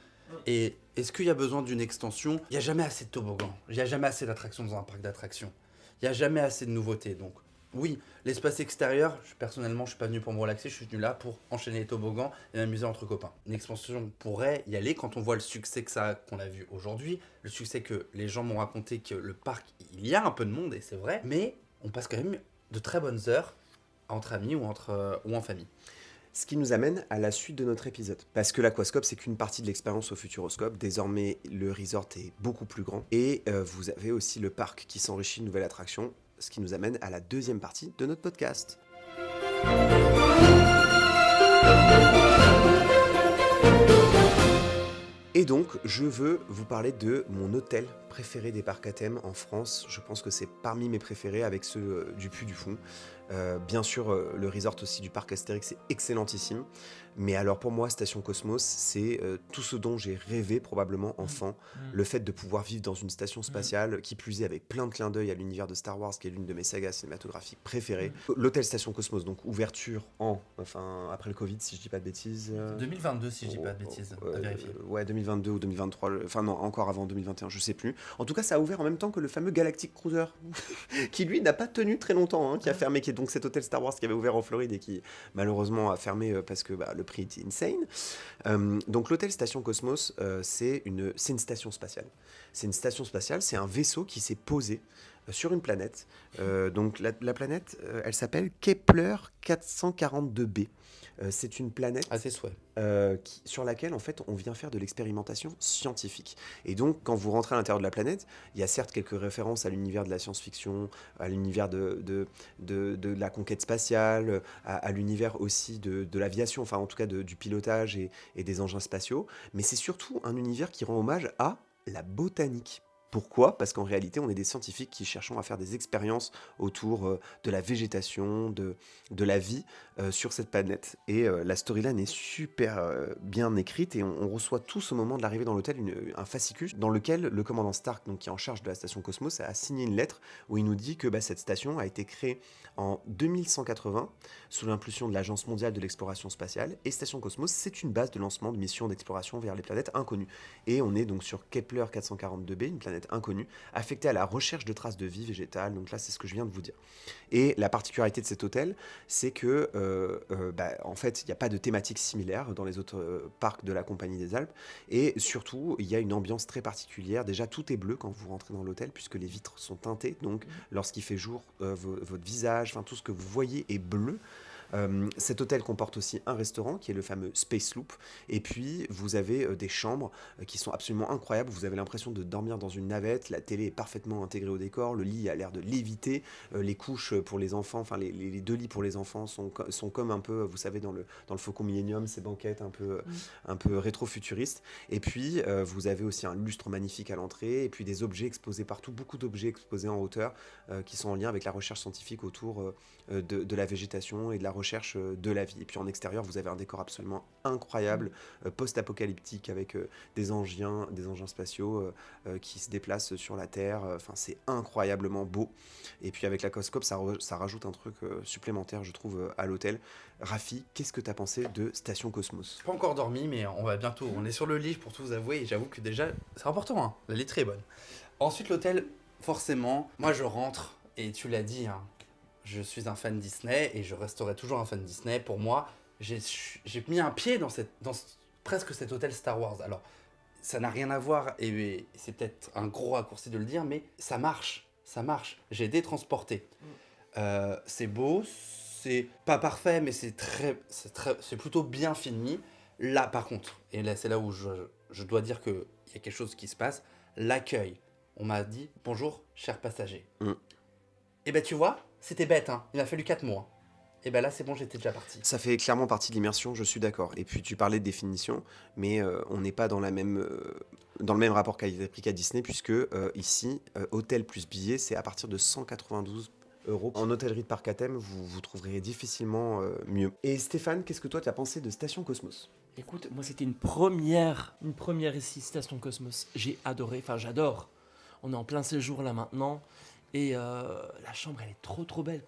Et est-ce qu'il y a besoin d'une extension ? Il n'y a jamais assez de toboggans, il n'y a jamais assez d'attractions dans un parc d'attractions, il n'y a jamais assez de nouveautés. Donc oui, l'espace extérieur, personnellement, je ne suis pas venu pour me relaxer, je suis venu là pour enchaîner les toboggans et m'amuser entre copains. Une extension pourrait y aller quand on voit le succès qu'on a vu aujourd'hui, le succès que les gens m'ont raconté que le parc, il y a un peu de monde, et c'est vrai, mais on passe quand même de très bonnes heures entre amis ou en famille. Ce qui nous amène à la suite de notre épisode. Parce que l'aquascope, c'est qu'une partie de l'expérience au Futuroscope. Désormais, le resort est beaucoup plus grand. Et vous avez aussi le parc qui s'enrichit de nouvelles attractions. Ce qui nous amène à la deuxième partie de notre podcast. Et donc, je veux vous parler de mon hôtel préféré des parcs à thème en France. Je pense que c'est parmi mes préférés avec ceux du Puy du Fou. Bien sûr, le resort aussi du parc Astérix est excellentissime. Mais alors pour moi, Station Cosmos, c'est tout ce dont j'ai rêvé probablement enfant. Le fait de pouvoir vivre dans une station spatiale, qui plus est avec plein de clins d'œil à l'univers de Star Wars, qui est l'une de mes sagas cinématographiques préférées. L'hôtel Station Cosmos, donc ouverture après le Covid, si je dis pas de bêtises. 2022, si je dis pas de bêtises, à vérifier. Ouais, 2022 ou 2023, enfin non, encore avant 2021, je sais plus. En tout cas, ça a ouvert en même temps que le fameux Galactic Cruiser, qui lui n'a pas tenu très longtemps, qui a fermé, qui est donc cet hôtel Star Wars qui avait ouvert en Floride et qui malheureusement a fermé parce que le prix était insane. Donc l'hôtel Station Cosmos, c'est une station spatiale. C'est une station spatiale, c'est un vaisseau qui s'est posé sur une planète. Donc la planète, elle s'appelle Kepler 442b. C'est une planète à ses souhaits. Sur laquelle en fait on vient faire de l'expérimentation scientifique. Et donc quand vous rentrez à l'intérieur de la planète, il y a certes quelques références à l'univers de la science-fiction, à l'univers de la conquête spatiale, à l'univers aussi de l'aviation, enfin en tout cas du pilotage et des engins spatiaux, mais c'est surtout un univers qui rend hommage à la botanique. Pourquoi ? Parce qu'en réalité, on est des scientifiques qui cherchons à faire des expériences autour de la végétation, de la vie sur cette planète. Et la storyline est super bien écrite et on reçoit tous au moment de l'arrivée dans l'hôtel un fascicule dans lequel le commandant Stark, donc, qui est en charge de la station Cosmos, a signé une lettre où il nous dit que cette station a été créée en 2180 sous l'impulsion de l'Agence mondiale de l'exploration spatiale. Et Station Cosmos, c'est une base de lancement de missions d'exploration vers les planètes inconnues. Et on est donc sur Kepler 442b, une planète inconnue, affectée à la recherche de traces de vie végétale. Donc là, c'est ce que je viens de vous dire. Et la particularité de cet hôtel, c'est que, en fait, il n'y a pas de thématique similaire dans les autres parcs de la Compagnie des Alpes. Et surtout, il y a une ambiance très particulière. Déjà, tout est bleu quand vous rentrez dans l'hôtel, puisque les vitres sont teintées. Donc, lorsqu'il fait jour, votre visage, tout ce que vous voyez est bleu. Cet hôtel comporte aussi un restaurant qui est le fameux Space Loop, et puis vous avez des chambres qui sont absolument incroyables. Vous avez l'impression de dormir dans une navette, la télé est parfaitement intégrée au décor, le lit a l'air de léviter, les couches pour les enfants, enfin les deux lits pour les enfants sont comme un peu, vous savez, dans le Faucon Millenium, ces banquettes un peu rétro-futuristes. Et puis vous avez aussi un lustre magnifique à l'entrée, et puis des objets exposés partout, beaucoup d'objets exposés en hauteur qui sont en lien avec la recherche scientifique autour de la végétation et de la recherche de la vie. Et puis en extérieur, vous avez un décor absolument incroyable, post-apocalyptique, avec des engins spatiaux qui se déplacent sur la Terre. Enfin, c'est incroyablement beau. Et puis avec l'Aquascope, ça rajoute un truc supplémentaire, je trouve, à l'hôtel. Rafi, qu'est-ce que tu as pensé de Station Cosmos ? Pas encore dormi, mais on est sur le lit pour tout vous avouer, et j'avoue que déjà, c'est important, hein, la literie est bonne. Ensuite, l'hôtel, forcément, moi je rentre, et tu l'as dit, hein, je suis un fan Disney, et je resterai toujours un fan Disney. Pour moi, j'ai mis un pied dans presque cet hôtel Star Wars. Alors, ça n'a rien à voir, et c'est peut-être un gros raccourci de le dire, mais ça marche. J'ai été transporté. C'est beau, c'est pas parfait, mais c'est plutôt bien fini. Là, par contre, et là, c'est là où je dois dire qu'il y a quelque chose qui se passe, l'accueil. On m'a dit « Bonjour, chers passagers ». Et ben tu vois, c'était bête, hein. Il a fallu 4 mois. Et ben là, c'est bon, j'étais déjà parti. Ça fait clairement partie de l'immersion, je suis d'accord. Et puis tu parlais de définition, mais on n'est pas dans le même rapport qualité-prix qu'à Disney, puisque ici, hôtel plus billet, c'est à partir de 192 €. En hôtellerie de parc à thème, vous trouverez difficilement mieux. Et Stéphane, qu'est-ce que toi tu as pensé de Station Cosmos ? Écoute, moi c'était une première ici, Station Cosmos. J'ai adoré, enfin j'adore. On est en plein séjour là maintenant, et la chambre elle est trop belle.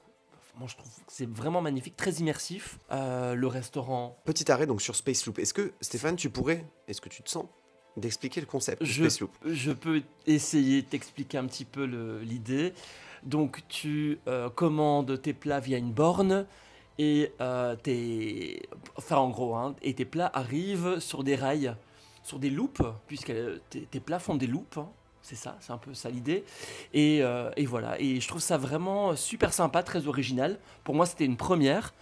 Moi je trouve que c'est vraiment magnifique, très immersif. Le restaurant... Petit arrêt donc sur Space Loop. Est-ce que Stéphane, est-ce que tu te sens d'expliquer le concept de Space Loop ? Je peux essayer de t'expliquer un petit peu l'idée. Donc tu commandes tes plats via une borne, et et tes plats arrivent sur des rails, sur des loupes, puisque tes plats font des loupes, hein. C'est ça, c'est un peu ça l'idée. Et voilà, et je trouve ça vraiment super sympa, très original. Pour moi, c'était une première.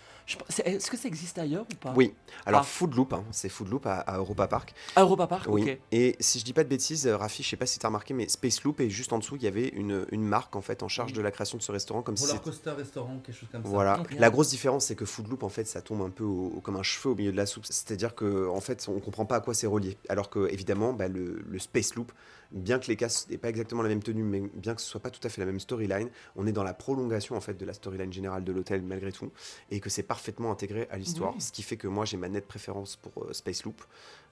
Est-ce que ça existe ailleurs ou pas ? Oui, alors Ah. Food Loop, hein, c'est Food Loop à Europa Park. À Europa Park, Oui, ok. et si je dis pas de bêtises, Rafi, je sais pas si tu as remarqué, mais Space Loop, et juste en dessous, il y avait une marque en fait en charge de la création de ce restaurant, comme si Roller c'était... coaster restaurant, quelque chose comme ça. Voilà. Ok. La grosse différence, c'est que Food Loop, en fait, ça tombe un peu comme un cheveu au milieu de la soupe. C'est-à-dire que, en fait, on comprend pas à quoi c'est relié. Alors que, évidemment, le Space Loop, bien que les castes n'aient pas exactement la même tenue, mais bien que ce soit pas tout à fait la même storyline, on est dans la prolongation en fait de la storyline générale de l'hôtel malgré tout, et que c'est parfaitement intégré à l'histoire. Oui. Ce qui fait que moi, j'ai ma nette préférence pour Space Loop.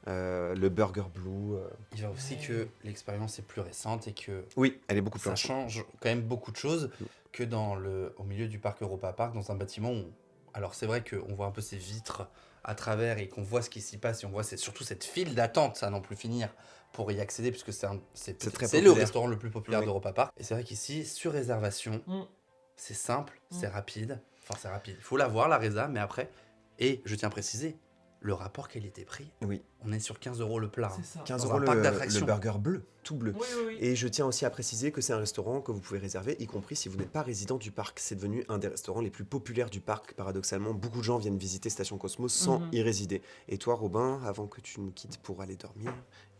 Le Burger Blue. Il va aussi que l'expérience est plus récente et que Oui, elle est beaucoup plus ça récente. change quand même beaucoup de choses que au milieu du parc Europa Park, dans un bâtiment où... Alors c'est vrai qu'on voit un peu ces vitres à travers et qu'on voit ce qui s'y passe, et on voit surtout cette file d'attente, à n'en plus finir, pour y accéder, puisque c'est très le populaire. restaurant le plus populaire Oui. d'Europa Park. Et c'est vrai qu'ici, sur réservation, c'est simple, c'est rapide. Enfin, c'est rapide. Il faut l'avoir, la résa, mais après... Et je tiens à préciser, le rapport qualité-prix, Oui. on est sur 15 € le plat. hein. C'est ça. 15 Dans € un parc le d'attractions. burger bleu, tout bleu. Oui. Et je tiens aussi à préciser que c'est un restaurant que vous pouvez réserver, y compris si vous n'êtes pas résident du parc. C'est devenu un des restaurants les plus populaires du parc, paradoxalement. Beaucoup de gens viennent visiter Station Cosmos sans y résider. Et toi, Robin, avant que tu nous quittes pour aller dormir,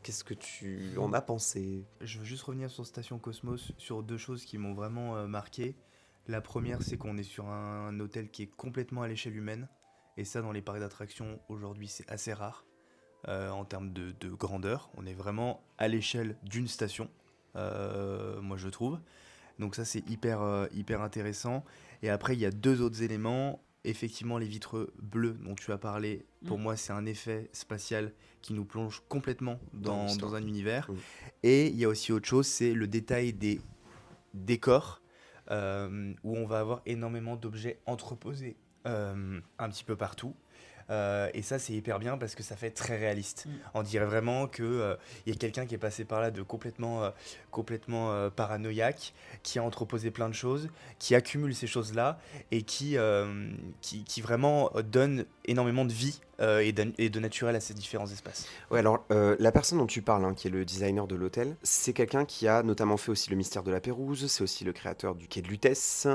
qu'est-ce que tu en as pensé ? Je veux juste revenir sur Station Cosmos, sur 2 choses qui m'ont vraiment marqué. La première, c'est qu'on est sur un hôtel qui est complètement à l'échelle humaine. Et ça, dans les parcs d'attractions, aujourd'hui, c'est assez rare. En termes de grandeur, on est vraiment à l'échelle d'une station, moi je trouve. Donc ça, c'est hyper intéressant. Et après, il y a 2 autres éléments. Effectivement, les vitres bleues dont tu as parlé, pour moi, c'est un effet spatial qui nous plonge complètement dans un univers. Et il y a aussi autre chose, c'est le détail des décors, où on va avoir énormément d'objets entreposés un petit peu partout. Et ça, c'est hyper bien parce que ça fait très réaliste. On dirait vraiment qu'il y a quelqu'un qui est passé par là de complètement paranoïaque, qui a entreposé plein de choses, qui accumule ces choses-là et qui vraiment donne énormément de vie et de naturel à ces différents espaces. Ouais, alors la personne dont tu parles, hein, qui est le designer de l'hôtel, c'est quelqu'un qui a notamment fait aussi le Mystère de la Pérouse, c'est aussi le créateur du Quai de Lutèce.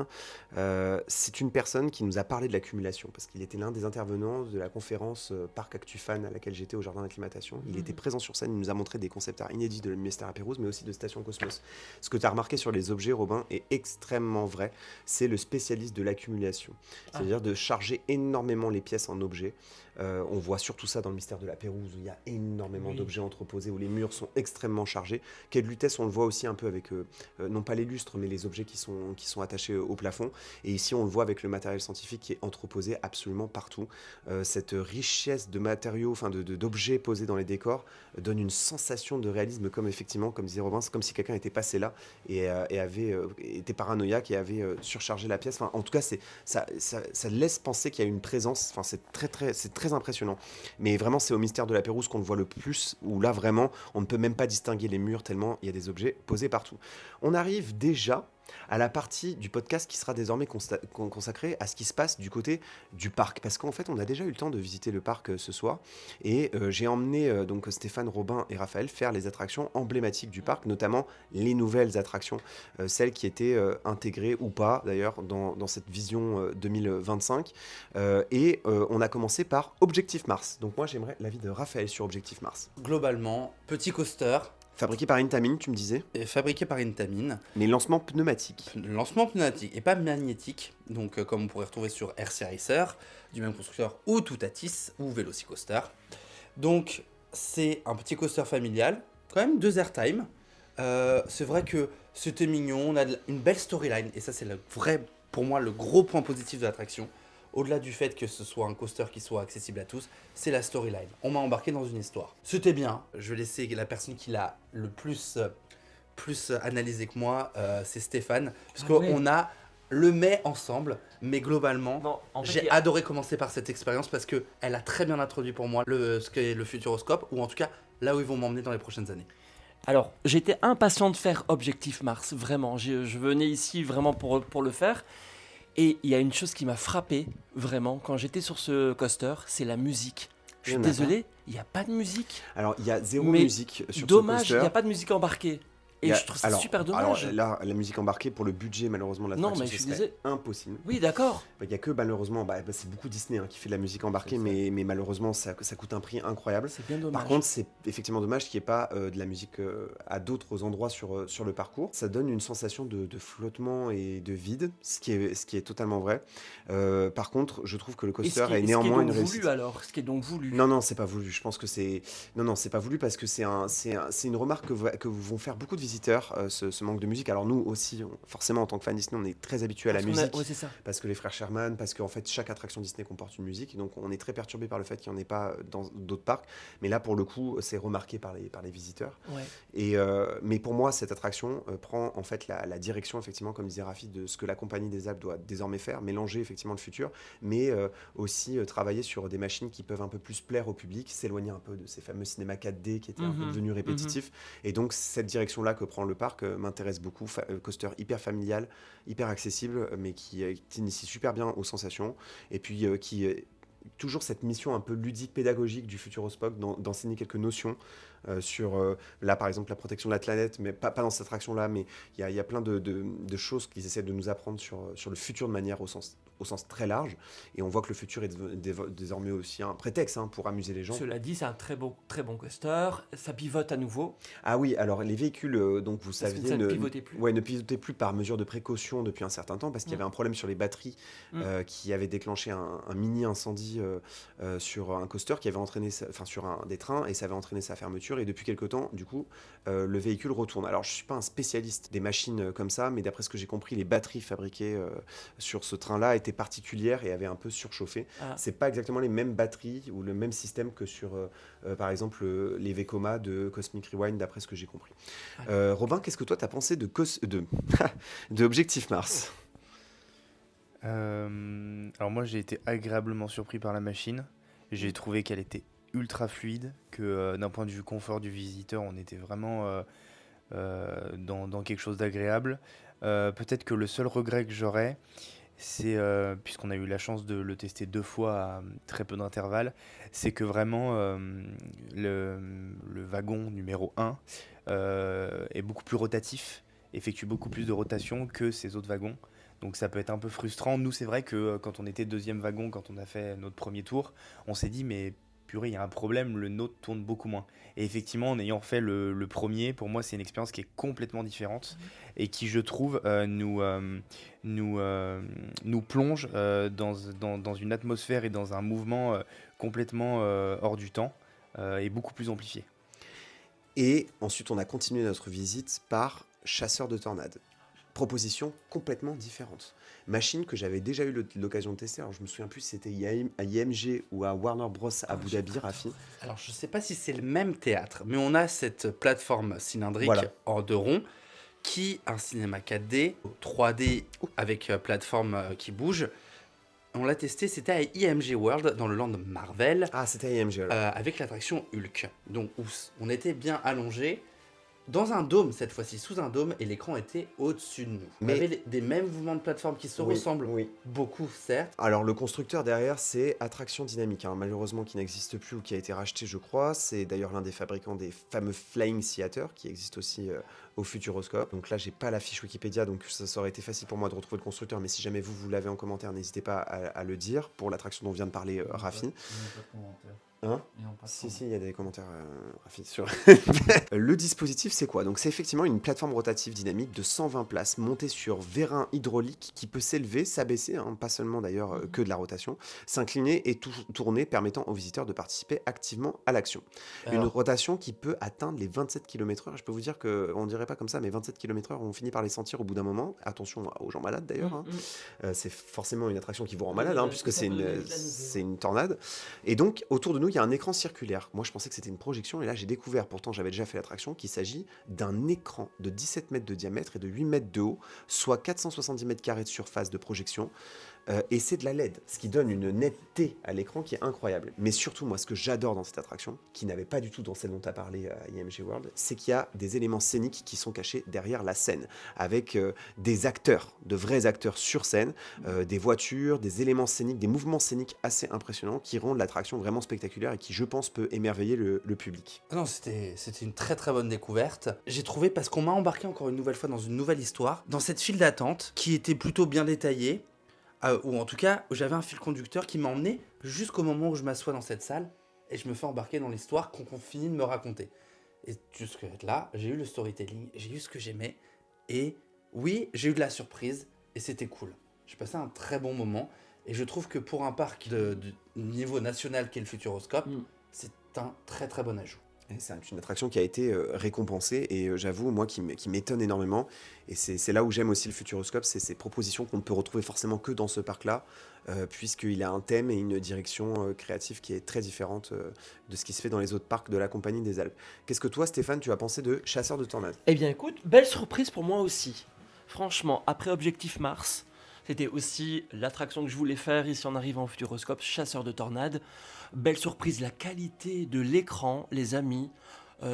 C'est une personne qui nous a parlé de l'accumulation, parce qu'il était l'un des intervenants de la conférence Parc ActuFan à laquelle j'étais au jardin d'acclimatation. Il était présent sur scène, il nous a montré des concept art inédits de Mystère à Pérouse, mais aussi de Station Cosmos. Ce que tu as remarqué sur les objets, Robin, est extrêmement vrai. C'est le spécialiste de l'accumulation. C'est-à-dire de charger énormément les pièces en objets. On voit surtout ça dans le Mystère de la Pérouse, où il y a énormément d'objets entreposés, où les murs sont extrêmement chargés. Quai de Lutèce, on le voit aussi un peu avec, non pas les lustres, mais les objets qui sont attachés au plafond. Et ici, on le voit avec le matériel scientifique qui est entreposé absolument partout. Cette richesse de matériaux, enfin d'objets posés dans les décors, donne une sensation de réalisme, comme effectivement, comme disait Robin, c'est comme si quelqu'un était passé là et était paranoïaque et avait surchargé la pièce. Enfin, en tout cas, ça laisse penser qu'il y a une présence. Enfin, c'est très impressionnant. Mais vraiment, c'est au Mystère de la Pérouse qu'on le voit le plus, où là, vraiment, on ne peut même pas distinguer les murs tellement il y a des objets posés partout. On arrive déjà à la partie du podcast qui sera désormais consacrée à ce qui se passe du côté du parc. Parce qu'en fait, on a déjà eu le temps de visiter le parc ce soir. Et j'ai emmené donc Stéphane, Robin et Raphaël faire les attractions emblématiques du parc, notamment les nouvelles attractions, celles qui étaient intégrées ou pas, d'ailleurs, dans cette vision 2025. On a commencé par Objectif Mars. Donc moi, j'aimerais l'avis de Raphaël sur Objectif Mars. Globalement, petit coaster, Fabriqué par Intamin, tu me disais, et fabriqué par Intamin, mais lancement pneumatique. lancement pneumatique et pas magnétique, donc comme on pourrait retrouver sur RC Racer, du même constructeur, ou Toutatis, ou Velocicoaster. Donc c'est un petit coaster familial, quand même 2 airtime. C'est vrai que c'était mignon, on a une belle storyline, et ça c'est pour moi, le gros point positif de l'attraction. Au-delà du fait que ce soit un coaster qui soit accessible à tous, c'est la storyline. On m'a embarqué dans une histoire. C'était bien. Je vais laisser la personne qui l'a le plus analysé que moi, c'est Stéphane. Parce qu'on a le met ensemble, mais globalement, Non, en fait, j'ai adoré commencer par cette expérience parce qu'elle a très bien introduit pour moi ce qu'est le Futuroscope, ou en tout cas là où ils vont m'emmener dans les prochaines années. Alors, j'étais impatient de faire Objectif Mars, vraiment. Je venais ici vraiment pour le faire. Et il y a une chose qui m'a frappé, vraiment, quand j'étais sur ce coaster, c'est la musique. Je suis Il y en a désolé, il n'y a pas de musique. Alors, il y a zéro Mais musique sur Dommage, ce il coaster. n'y a pas de musique embarquée. Et je trouve ça super dommage. Alors là, la musique embarquée, pour le budget, malheureusement, de Non, l'attraction, mais ce je suis serait désolé. impossible. Oui, d'accord. Il n'y a que malheureusement, c'est beaucoup Disney qui fait de la musique embarquée, mais malheureusement, ça coûte un prix incroyable. C'est bien dommage. Par contre, c'est effectivement dommage qu'il n'y ait pas de la musique à d'autres endroits sur le parcours. Ça donne une sensation de flottement et de vide, ce qui est totalement vrai. Par contre, je trouve que le coaster est néanmoins une réussite. Ce qui est donc voulu. Non, c'est pas voulu. Je pense que c'est c'est pas voulu parce que c'est une remarque que vont faire beaucoup de visiteurs, ce manque de musique. Alors nous aussi, forcément en tant que fan Disney, on est très habitué à la musique. Ouais, c'est ça. Parce que les frères Sherman, parce qu'en fait chaque attraction Disney comporte une musique, donc on est très perturbé par le fait qu'il n'y en ait pas dans d'autres parcs. Mais là, pour le coup, c'est remarqué par les visiteurs. Ouais. Mais pour moi, cette attraction prend en fait la direction, effectivement, comme disait Rafi, de ce que la Compagnie des Alpes doit désormais faire, mélanger effectivement le futur, mais aussi travailler sur des machines qui peuvent un peu plus plaire au public, s'éloigner un peu de ces fameux cinémas 4D qui étaient un peu devenus répétitifs. Et donc cette direction-là que prend le parc m'intéresse beaucoup. Coaster hyper familial, hyper accessible, mais qui initie super bien aux sensations, et puis qui toujours cette mission un peu ludique, pédagogique du Futuroscope, d'enseigner quelques notions sur, là par exemple, la protection de la planète, mais pas dans cette attraction-là, mais il y a plein de choses qu'ils essaient de nous apprendre sur le futur de manière au sens très large, et on voit que le futur est désormais aussi un prétexte pour amuser les gens. Cela dit, c'est un très bon coaster, ça pivote à nouveau. Ah oui, alors les véhicules, donc vous Parce que saviez, ça ne pivotait plus. ne pivotaient plus par mesure de précaution depuis un certain temps, parce qu'il y avait un problème sur les batteries qui avait déclenché un mini incendie sur un coaster qui avait entraîné, sur un des trains, et ça avait entraîné sa fermeture, et depuis quelque temps, du coup, le véhicule retourne. Alors je suis pas un spécialiste des machines comme ça, mais d'après ce que j'ai compris, les batteries fabriquées sur ce train-là étaient particulières et avaient un peu surchauffé. C'est pas exactement les mêmes batteries ou le même système que sur par exemple les Vekoma de Cosmic Rewind, d'après ce que j'ai compris. Robin, qu'est-ce que toi t'as pensé de Objectif Mars? Alors moi j'ai été agréablement surpris par la machine. J'ai trouvé qu'elle était ultra fluide, que d'un point de vue confort du visiteur, on était vraiment dans quelque chose d'agréable. Peut-être que le seul regret que j'aurais, c'est, puisqu'on a eu la chance de le tester 2 fois à très peu d'intervalle, c'est que vraiment le wagon numéro 1 est beaucoup plus rotatif effectue beaucoup plus de rotation que ces autres wagons. Donc ça peut être un peu frustrant. Nous, c'est vrai que quand on était deuxième wagon, quand on a fait notre premier tour, on s'est dit mais purée, il y a un problème, le nôtre tourne beaucoup moins. Et effectivement, en ayant fait le premier, pour moi, c'est une expérience qui est complètement différente et qui, je trouve, nous plonge dans une atmosphère et dans un mouvement complètement hors du temps et beaucoup plus amplifié. Et ensuite, on a continué notre visite par Chasseur de tornades. Proposition complètement différente. Machine que j'avais déjà eu l'occasion de tester. Alors, je me souviens plus si c'était à IMG ou à Warner Bros. Abu Dhabi, Rafi. Alors, je sais pas si c'est le même théâtre, mais on a cette plateforme cylindrique Voilà. en 2 ronds qui un cinéma 4D, 3D avec plateforme qui bouge. On l'a testé, c'était à IMG World dans le land Marvel Ah, c'était à IMG alors. avec l'attraction Hulk. Donc, où on était bien allongé dans un dôme cette fois-ci, sous un dôme, et l'écran était au-dessus de nous. Mais- On avait des mêmes mouvements de plateforme qui se Oui, ressemblent oui. beaucoup, certes. Alors, le constructeur derrière, c'est Attraction Dynamique, hein, malheureusement qui n'existe plus ou qui a été racheté, je crois. C'est d'ailleurs l'un des fabricants des fameux Flying Theater qui existe aussi au Futuroscope. Donc là, j'ai pas la fiche Wikipédia, donc ça aurait été facile pour moi de retrouver le constructeur. Mais si jamais vous l'avez en commentaire, n'hésitez pas à le dire pour l'attraction dont vient de parler Rafi. Hein ? Si, il y a des commentaires, Rafi, sur... Le dispositif, c'est quoi ? Donc, c'est effectivement une plateforme rotative dynamique de 120 places montée sur vérin hydraulique qui peut s'élever, s'abaisser, hein, pas seulement d'ailleurs que de la rotation, s'incliner et tourner, permettant aux visiteurs de participer activement à l'action. Une Alors, rotation qui peut atteindre les 27 km/h. Je peux vous dire qu'on dirait pas comme ça, mais 27 km/h, on finit par les sentir au bout d'un moment. Attention aux gens malades d'ailleurs. Hein. C'est forcément une attraction qui vous rend malade, hein, puisque c'est une tornade. Et donc, autour de nous, il y a un écran circulaire. Moi, je pensais que c'était une projection, et là, j'ai découvert, pourtant j'avais déjà fait l'attraction, qu'il s'agit d'un écran de 17 mètres de diamètre et de 8 mètres de haut, soit 470 mètres carrés de surface de projection. Et c'est de la LED, ce qui donne une netteté à l'écran qui est incroyable. Mais surtout, moi, ce que j'adore dans cette attraction, qui n'avait pas du tout dans celle dont tu as parlé à IMG World, c'est qu'il y a des éléments scéniques qui sont cachés derrière la scène, avec des acteurs, de vrais acteurs sur scène, des voitures, des éléments scéniques, des mouvements scéniques assez impressionnants qui rendent l'attraction vraiment spectaculaire et qui, je pense, peut émerveiller le public. non, c'était une très très bonne découverte. J'ai trouvé, parce qu'on m'a embarqué encore une nouvelle fois dans une nouvelle histoire, dans cette file d'attente qui était plutôt bien détaillée, ou en tout cas, j'avais un fil conducteur qui m'a emmené jusqu'au moment où je m'assois dans cette salle et je me fais embarquer dans l'histoire qu'on finit de me raconter. Et jusque là, j'ai eu le storytelling, j'ai eu ce que j'aimais, et oui, j'ai eu de la surprise, et c'était cool. J'ai passé un très bon moment, et je trouve que pour un parc de niveau national qu'est le Futuroscope, c'est un très très bon ajout. Et c'est une attraction qui a été récompensée et j'avoue, moi, qui m'étonne énormément. Et c'est là où j'aime aussi le Futuroscope, c'est ces propositions qu'on ne peut retrouver forcément que dans ce parc-là, puisqu'il a un thème et une direction créative qui est très différente de ce qui se fait dans les autres parcs de la Compagnie des Alpes. Qu'est-ce que toi, Stéphane, tu as pensé de Chasseur de tornades ? Eh bien écoute, belle surprise pour moi aussi. Franchement, après Objectif Mars, c'était aussi l'attraction que je voulais faire ici en arrivant au Futuroscope, Chasseur de tornades. Belle surprise, la qualité de l'écran, les amis.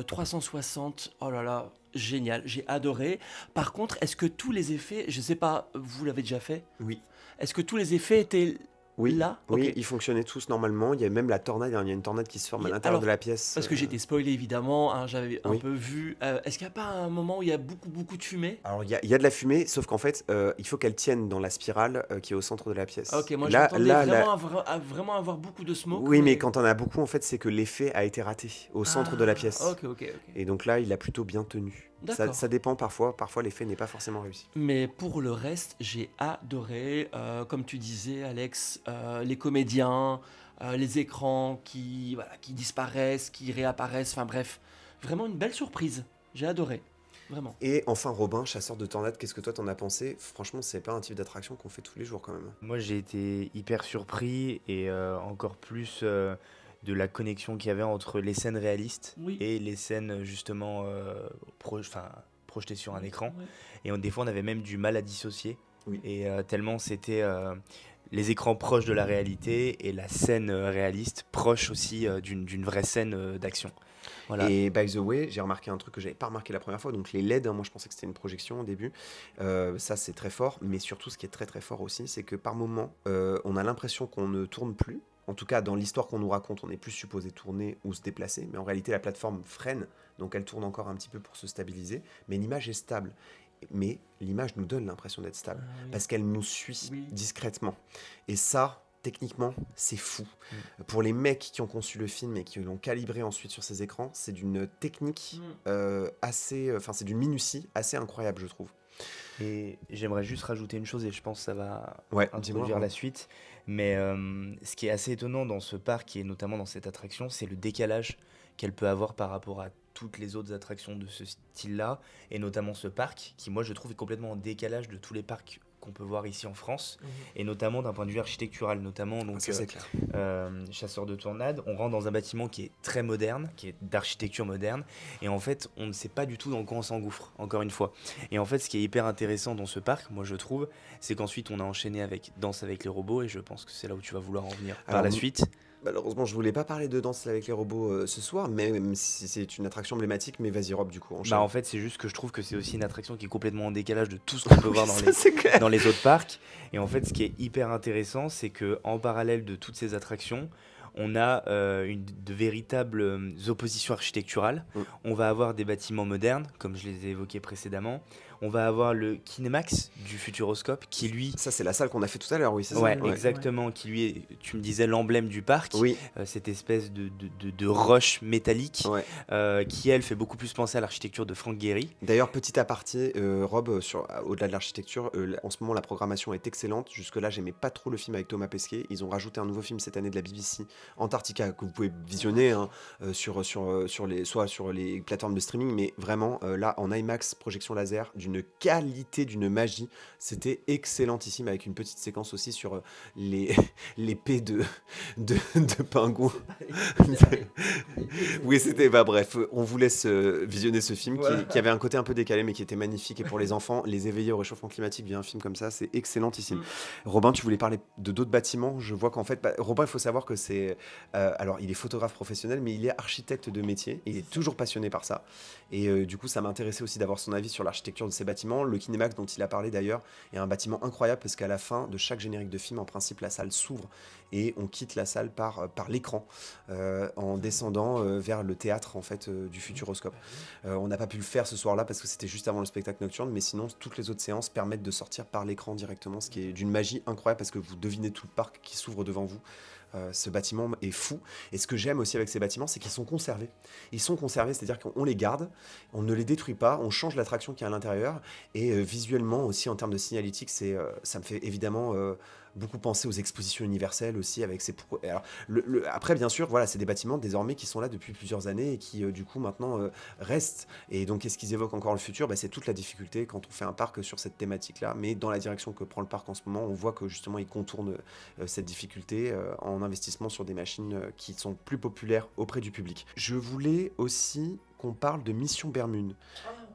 360, oh là là, génial, j'ai adoré. Par contre, est-ce que tous les effets, je sais pas, vous l'avez déjà fait ? Oui. Est-ce que tous les effets étaient Oui, là ? oui, Ok. ils fonctionnaient tous normalement. Il y a même la tornade, il y a une tornade qui se forme à l'intérieur Alors, de la pièce. Parce que j'ai été spoilé évidemment, hein, j'avais un Oui. peu vu. Est-ce qu'il n'y a pas un moment où il y a beaucoup de fumée ? Alors, il y a de la fumée, sauf qu'en fait, il faut qu'elle tienne dans la spirale qui est au centre de la pièce. Ok, moi Là, je m'attendais là, vraiment à avoir beaucoup de smoke. Oui, mais quand on a beaucoup, en fait, c'est que l'effet a été raté au centre de la pièce. Ok. Et donc là, il a plutôt bien tenu. D'accord. Ça dépend parfois l'effet n'est pas forcément réussi. Mais pour le reste, j'ai adoré, comme tu disais Alex, les comédiens, les écrans qui disparaissent, qui réapparaissent, enfin bref, vraiment une belle surprise, j'ai adoré, vraiment. Et enfin, Robin, chasseur de tornades, qu'est-ce que toi t'en as pensé ? Franchement, c'est pas un type d'attraction qu'on fait tous les jours quand même. Moi, j'ai été hyper surpris et encore plus de la connexion qu'il y avait entre les scènes réalistes Oui. et les scènes justement projetées sur un écran. Ouais. Et des fois, on avait même du mal à dissocier. Oui. Et tellement c'était les écrans proches de la réalité et la scène réaliste proche aussi d'une vraie scène d'action. Voilà. Et by the way, j'ai remarqué un truc que j'avais pas remarqué la première fois, donc les LED, hein, moi je pensais que c'était une projection au début, ça c'est très fort, mais surtout ce qui est très très fort aussi, c'est que par moment, on a l'impression qu'on ne tourne plus. En tout cas, dans l'histoire qu'on nous raconte, on est plus supposé tourner ou se déplacer, mais en réalité la plateforme freine, donc elle tourne encore un petit peu pour se stabiliser, mais l'image est stable. mais l'image nous donne l'impression d'être stable, oui. parce qu'elle nous suit Oui. discrètement. Et ça, techniquement, c'est fou. Pour les mecs qui ont conçu le film et qui l'ont calibré ensuite sur ces écrans, c'est d'une technique c'est d'une minutie assez incroyable, je trouve. Et j'aimerais juste rajouter une chose, et je pense que ça va Ouais, dis-moi. introduire la suite. Mais ce qui est assez étonnant dans ce parc, et notamment dans cette attraction, c'est le décalage qu'elle peut avoir par rapport à toutes les autres attractions de ce style-là, et notamment ce parc, qui moi je trouve est complètement en décalage de tous les parcs qu'on peut voir ici en France, et notamment d'un point de vue architectural, notamment donc, Ça, c'est clair. chasseur de tornades, on rentre dans un bâtiment qui est très moderne, qui est d'architecture moderne, et en fait on ne sait pas du tout dans quoi on s'engouffre, encore une fois. Et en fait ce qui est hyper intéressant dans ce parc, moi je trouve, c'est qu'ensuite on a enchaîné avec Danse avec les robots, et je pense que c'est là où tu vas vouloir en venir par Alors, la suite. Malheureusement, je voulais pas parler de Danse avec les robots ce soir, mais même si c'est une attraction emblématique, mais vas-y Rob, du coup, enchaîne. Bah en fait c'est juste que je trouve que c'est aussi une attraction qui est complètement en décalage de tout ce qu'on peut voir Ça, c'est clair. dans les autres parcs. Et en fait, ce qui est hyper intéressant, c'est que en parallèle de toutes ces attractions, on a de véritables oppositions architecturales. On va avoir des bâtiments modernes, comme je les ai évoqués précédemment. On va avoir le Kinemax du Futuroscope, qui lui... Ça, c'est la salle qu'on a fait tout à l'heure, oui, c'est ça? Ouais, exactement, qui lui est, tu me disais, l'emblème du parc. Oui. Cette espèce de roche métallique, Ouais. qui, elle, fait beaucoup plus penser à l'architecture de Frank Gehry. D'ailleurs, petit aparté, Rob, au-delà de l'architecture, en ce moment, la programmation est excellente. Jusque-là, j'aimais pas trop le film avec Thomas Pesquet. Ils ont rajouté un nouveau film cette année de la BBC, Antarctica, que vous pouvez visionner hein, soit sur les plateformes de streaming, mais vraiment, là, en IMAX, projection laser, d'une qualité, d'une magie. C'était excellentissime, avec une petite séquence aussi sur l'épée de pingouin. Oui, c'était... Bah, bref, on vous laisse visionner ce film qui avait un côté un peu décalé, mais qui était magnifique. Et pour les enfants, les éveiller au réchauffement climatique via un film comme ça, c'est excellentissime. Robin, tu voulais parler de d'autres bâtiments. Je vois qu'en fait... Robin, il faut savoir que c'est... alors, il est photographe professionnel, mais il est architecte de métier. Il est toujours passionné par ça. Et du coup, ça m'intéressait aussi d'avoir son avis sur l'architecture de ces bâtiments. Le Kinemax, dont il a parlé d'ailleurs, est un bâtiment incroyable, parce qu'à la fin de chaque générique de film, en principe, la salle s'ouvre et on quitte la salle par l'écran en descendant vers le théâtre en fait du Futuroscope. On n'a pas pu le faire ce soir-là parce que c'était juste avant le spectacle nocturne, mais sinon toutes les autres séances permettent de sortir par l'écran directement, ce qui est d'une magie incroyable, parce que vous devinez tout le parc qui s'ouvre devant vous. Ce bâtiment est fou. Et ce que j'aime aussi avec ces bâtiments, c'est qu'ils sont conservés. Ils sont conservés, c'est-à-dire qu'on les garde, on ne les détruit pas, on change l'attraction qui est à l'intérieur. Et visuellement aussi, en termes de signalétique, ça me fait évidemment beaucoup penser aux expositions universelles aussi. Avec ces... Alors, après, bien sûr, voilà, c'est des bâtiments désormais qui sont là depuis plusieurs années et qui, du coup, maintenant restent. Et donc, qu'est-ce qu'ils évoquent encore le futur ? C'est toute la difficulté quand on fait un parc sur cette thématique-là. Mais dans la direction que prend le parc en ce moment, on voit que justement, il contourne cette difficulté en investissement sur des machines qui sont plus populaires auprès du public. Je voulais aussi qu'on parle de Mission Bermude.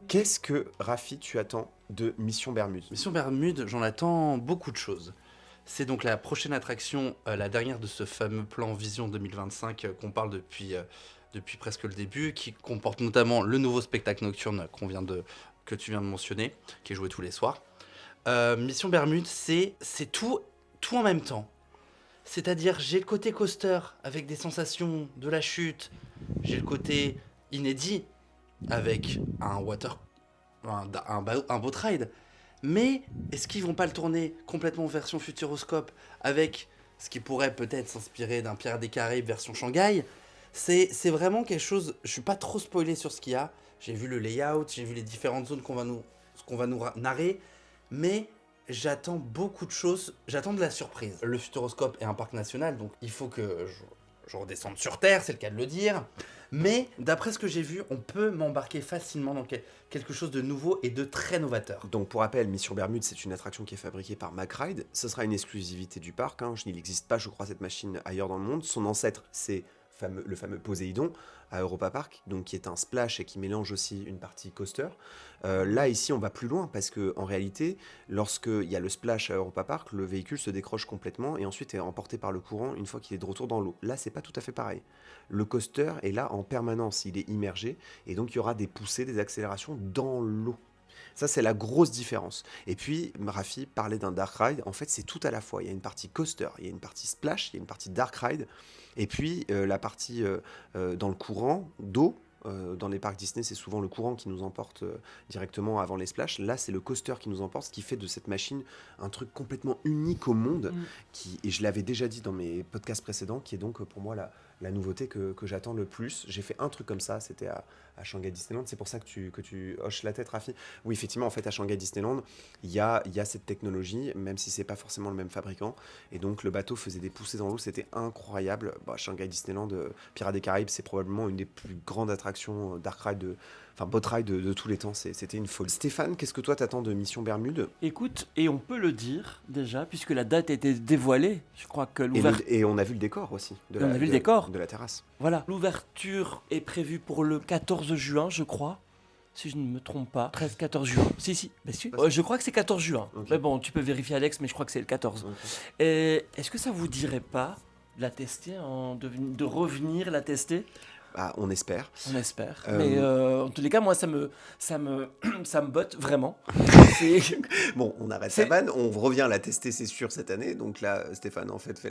Qu'est-ce que, Rafi, tu attends de Mission Bermude ? Mission Bermude, j'en attends beaucoup de choses. C'est donc la prochaine attraction, la dernière de ce fameux plan Vision 2025 qu'on parle depuis presque le début, qui comporte notamment le nouveau spectacle nocturne que tu viens de mentionner, qui est joué tous les soirs. Mission Bermude, c'est tout en même temps. C'est-à-dire, j'ai le côté coaster avec des sensations de la chute, j'ai le côté inédit avec un boat ride. Mais est-ce qu'ils vont pas le tourner complètement en version Futuroscope avec ce qui pourrait peut-être s'inspirer d'un Pirates des Caraïbes version Shanghai ? C'est vraiment quelque chose. Je suis pas trop spoilé sur ce qu'il y a. J'ai vu le layout, j'ai vu les différentes zones qu'on va nous narrer, mais j'attends beaucoup de choses. J'attends de la surprise. Le Futuroscope est un parc national, donc il faut que je redescende sur Terre, c'est le cas de le dire. Mais d'après ce que j'ai vu, on peut m'embarquer facilement dans quelque chose de nouveau et de très novateur. Donc pour rappel, Mission Bermude, c'est une attraction qui est fabriquée par McRide. Ce sera une exclusivité du parc. Il n'existe pas, je crois, cette machine ailleurs dans le monde. Son ancêtre, c'est le fameux Poséidon à Europa Park, donc qui est un splash et qui mélange aussi une partie coaster. Là, ici, on va plus loin parce que en réalité, lorsqu'il y a le splash à Europa Park, le véhicule se décroche complètement et ensuite est emporté par le courant une fois qu'il est de retour dans l'eau. Là, c'est pas tout à fait pareil. Le coaster est là en permanence, il est immergé et donc il y aura des poussées, des accélérations dans l'eau. Ça, c'est la grosse différence. Et puis, Rafi parlait d'un dark ride. En fait, c'est tout à la fois. Il y a une partie coaster, il y a une partie splash, il y a une partie dark ride. Et puis, la partie dans le courant d'eau, Dans les parcs Disney, c'est souvent le courant qui nous emporte directement avant les splash. Là, c'est le coaster qui nous emporte, ce qui fait de cette machine un truc complètement unique au monde, et je l'avais déjà dit dans mes podcasts précédents, qui est donc pour moi la nouveauté que j'attends le plus. J'ai fait un truc comme ça, c'était à Shanghai Disneyland. C'est pour ça que tu hoches la tête, Rafi. Oui, effectivement, en fait, à Shanghai Disneyland, il y a cette technologie, même si c'est pas forcément le même fabricant. Et donc, le bateau faisait des poussées dans l'eau, c'était incroyable. Shanghai Disneyland, Pirates des Caraïbes, c'est probablement une des plus grandes attractions dark ride, boat ride de tous les temps. C'était une folie. Stéphane, qu'est-ce que toi t'attends de Mission Bermude? Écoute, et on peut le dire déjà, puisque la date a été dévoilée. Je crois que l'ouverture. Et on a vu le décor aussi. On a vu le décor. De la terrasse. Voilà, l'ouverture est prévue pour le 14 juin, je crois. Si je ne me trompe pas. 13-14 juin. Si. Bien sûr. Je crois que c'est 14 juin. Okay. Mais bon, tu peux vérifier, Alex, mais je crois que c'est le 14. Okay. Et est-ce que ça vous dirait pas de la tester, de revenir la tester? On espère. On espère. Mais en tous les cas, moi, ça me botte vraiment. Bon, on arrête la vanne. On revient la tester, c'est sûr, cette année. Donc là, Stéphane, en fait,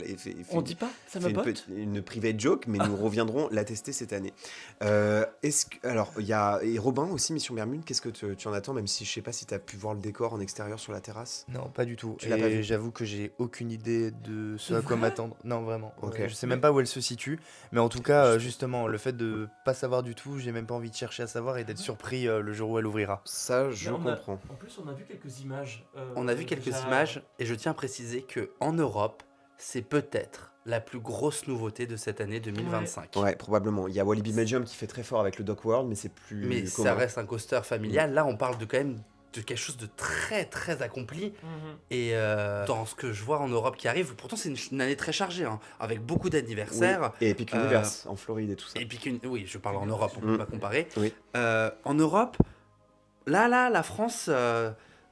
on dit pas, ça me botte. Une private joke, mais nous reviendrons la tester cette année. Alors, il y a Robin aussi, Mission Bermude. Qu'est-ce que tu en attends, même si je sais pas si tu as pu voir le décor en extérieur sur la terrasse? Non, pas du tout. Tu l'as pas vu? J'avoue que j'ai aucune idée de ce à quoi m'attendre. Non, vraiment. Okay. Je sais même pas où elle se situe. Mais en tout cas, justement, le fait de pas savoir du tout, j'ai même pas envie de chercher à savoir et d'être surpris le jour où elle ouvrira. Ça, je comprends. En plus, on a vu quelques images. On a vu quelques images et je tiens à préciser qu'en Europe, c'est peut-être la plus grosse nouveauté de cette année 2025. Ouais, probablement. Il y a Walibi Belgium qui fait très fort avec le Dock World, mais c'est plus. Mais ça reste un coaster familial. Là, on parle quand même de quelque chose de très très accompli. Et dans ce que je vois en Europe qui arrive, pourtant c'est une année très chargée, avec beaucoup d'anniversaires. Oui. Et Epic Universe en Floride et tout ça. Oui, je parle en Europe, on peut pas comparer. Oui. En Europe, là, la France,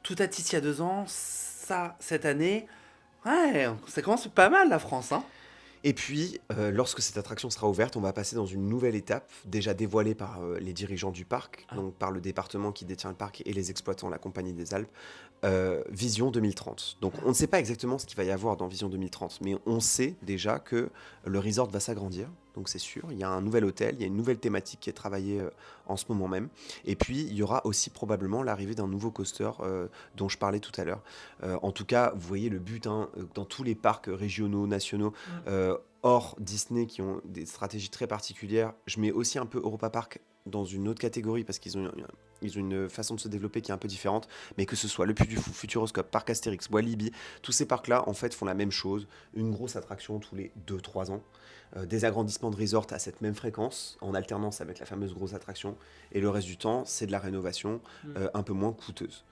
tout a tissé il y a 2 ans, ça, cette année, ouais, ça commence pas mal la France, hein. Et puis, lorsque cette attraction sera ouverte, on va passer dans une nouvelle étape, déjà dévoilée par les dirigeants du parc, donc par le département qui détient le parc et les exploitants, la Compagnie des Alpes, Vision 2030. Donc, on ne sait pas exactement ce qu'il va y avoir dans Vision 2030, mais on sait déjà que le resort va s'agrandir, donc c'est sûr. Il y a un nouvel hôtel, il y a une nouvelle thématique qui est travaillée en ce moment même. Et puis, il y aura aussi probablement l'arrivée d'un nouveau coaster dont je parlais tout à l'heure. En tout cas, vous voyez le but, dans tous les parcs régionaux, nationaux, hors Disney qui ont des stratégies très particulières. Je mets aussi un peu Europa Park dans une autre catégorie parce qu'ils ont une façon de se développer qui est un peu différente, mais que ce soit le Puy du Fou, Futuroscope, Parc Astérix, Walibi, tous ces parcs-là en fait font la même chose, une grosse attraction tous les 2-3 ans, des agrandissements de resort à cette même fréquence, en alternance avec la fameuse grosse attraction, et le reste du temps c'est de la rénovation un peu moins coûteuse.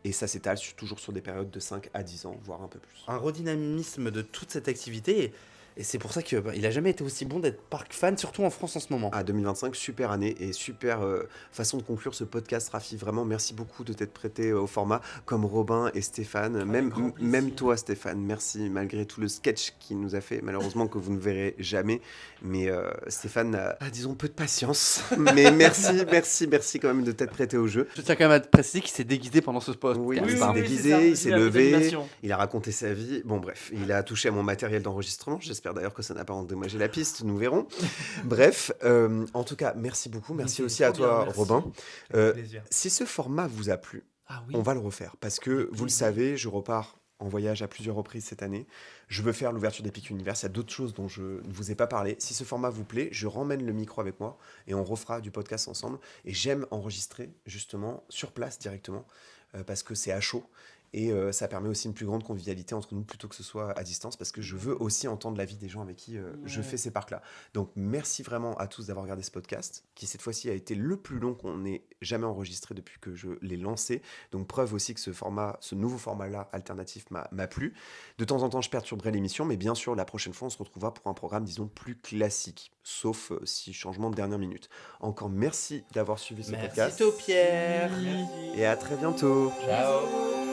Et ça s'étale toujours sur des périodes de 5 à 10 ans, voire un peu plus. Un redynamisme de toute cette activité. Et c'est pour ça qu'il n'a jamais été aussi bon d'être parc fan, surtout en France en ce moment. 2025, super année et super façon de conclure ce podcast, Rafi. Vraiment, merci beaucoup de t'être prêté au format, comme Robin et Stéphane. Même toi, Stéphane, merci, malgré tout le sketch qu'il nous a fait, malheureusement que vous ne verrez jamais. Mais Stéphane a, disons, peu de patience. Mais merci quand même de t'être prêté au jeu. Je tiens quand même à te préciser qu'il s'est déguisé pendant ce podcast. Oui, il s'est déguisé, il s'est levé, il a raconté sa vie. Bon, bref, il a touché à mon matériel d'enregistrement. J'espère d'ailleurs que ça n'a pas endommagé la piste, nous verrons. Bref, en tout cas, merci beaucoup. Merci aussi à toi, Robin. Si ce format vous a plu, on va le refaire. Parce que, vous le savez, je repars en voyage à plusieurs reprises cette année. Je veux faire l'ouverture d'Epic Universe. Il y a d'autres choses dont je ne vous ai pas parlé. Si ce format vous plaît, je ramène le micro avec moi et on refera du podcast ensemble. Et j'aime enregistrer, justement, sur place directement, parce que c'est à chaud. Et ça permet aussi une plus grande convivialité entre nous plutôt que ce soit à distance, parce que je veux aussi entendre l'avis des gens avec qui je fais ces parcs-là. Donc merci vraiment à tous d'avoir regardé ce podcast, qui cette fois-ci a été le plus long qu'on ait jamais enregistré depuis que je l'ai lancé. Donc preuve aussi que ce nouveau format-là alternatif m'a plu. De temps en temps, je perturberai l'émission, mais bien sûr, la prochaine fois, on se retrouvera pour un programme, disons, plus classique, sauf si changement de dernière minute. Encore merci d'avoir suivi ce podcast. Merci Pierre. Et à très bientôt. Ciao.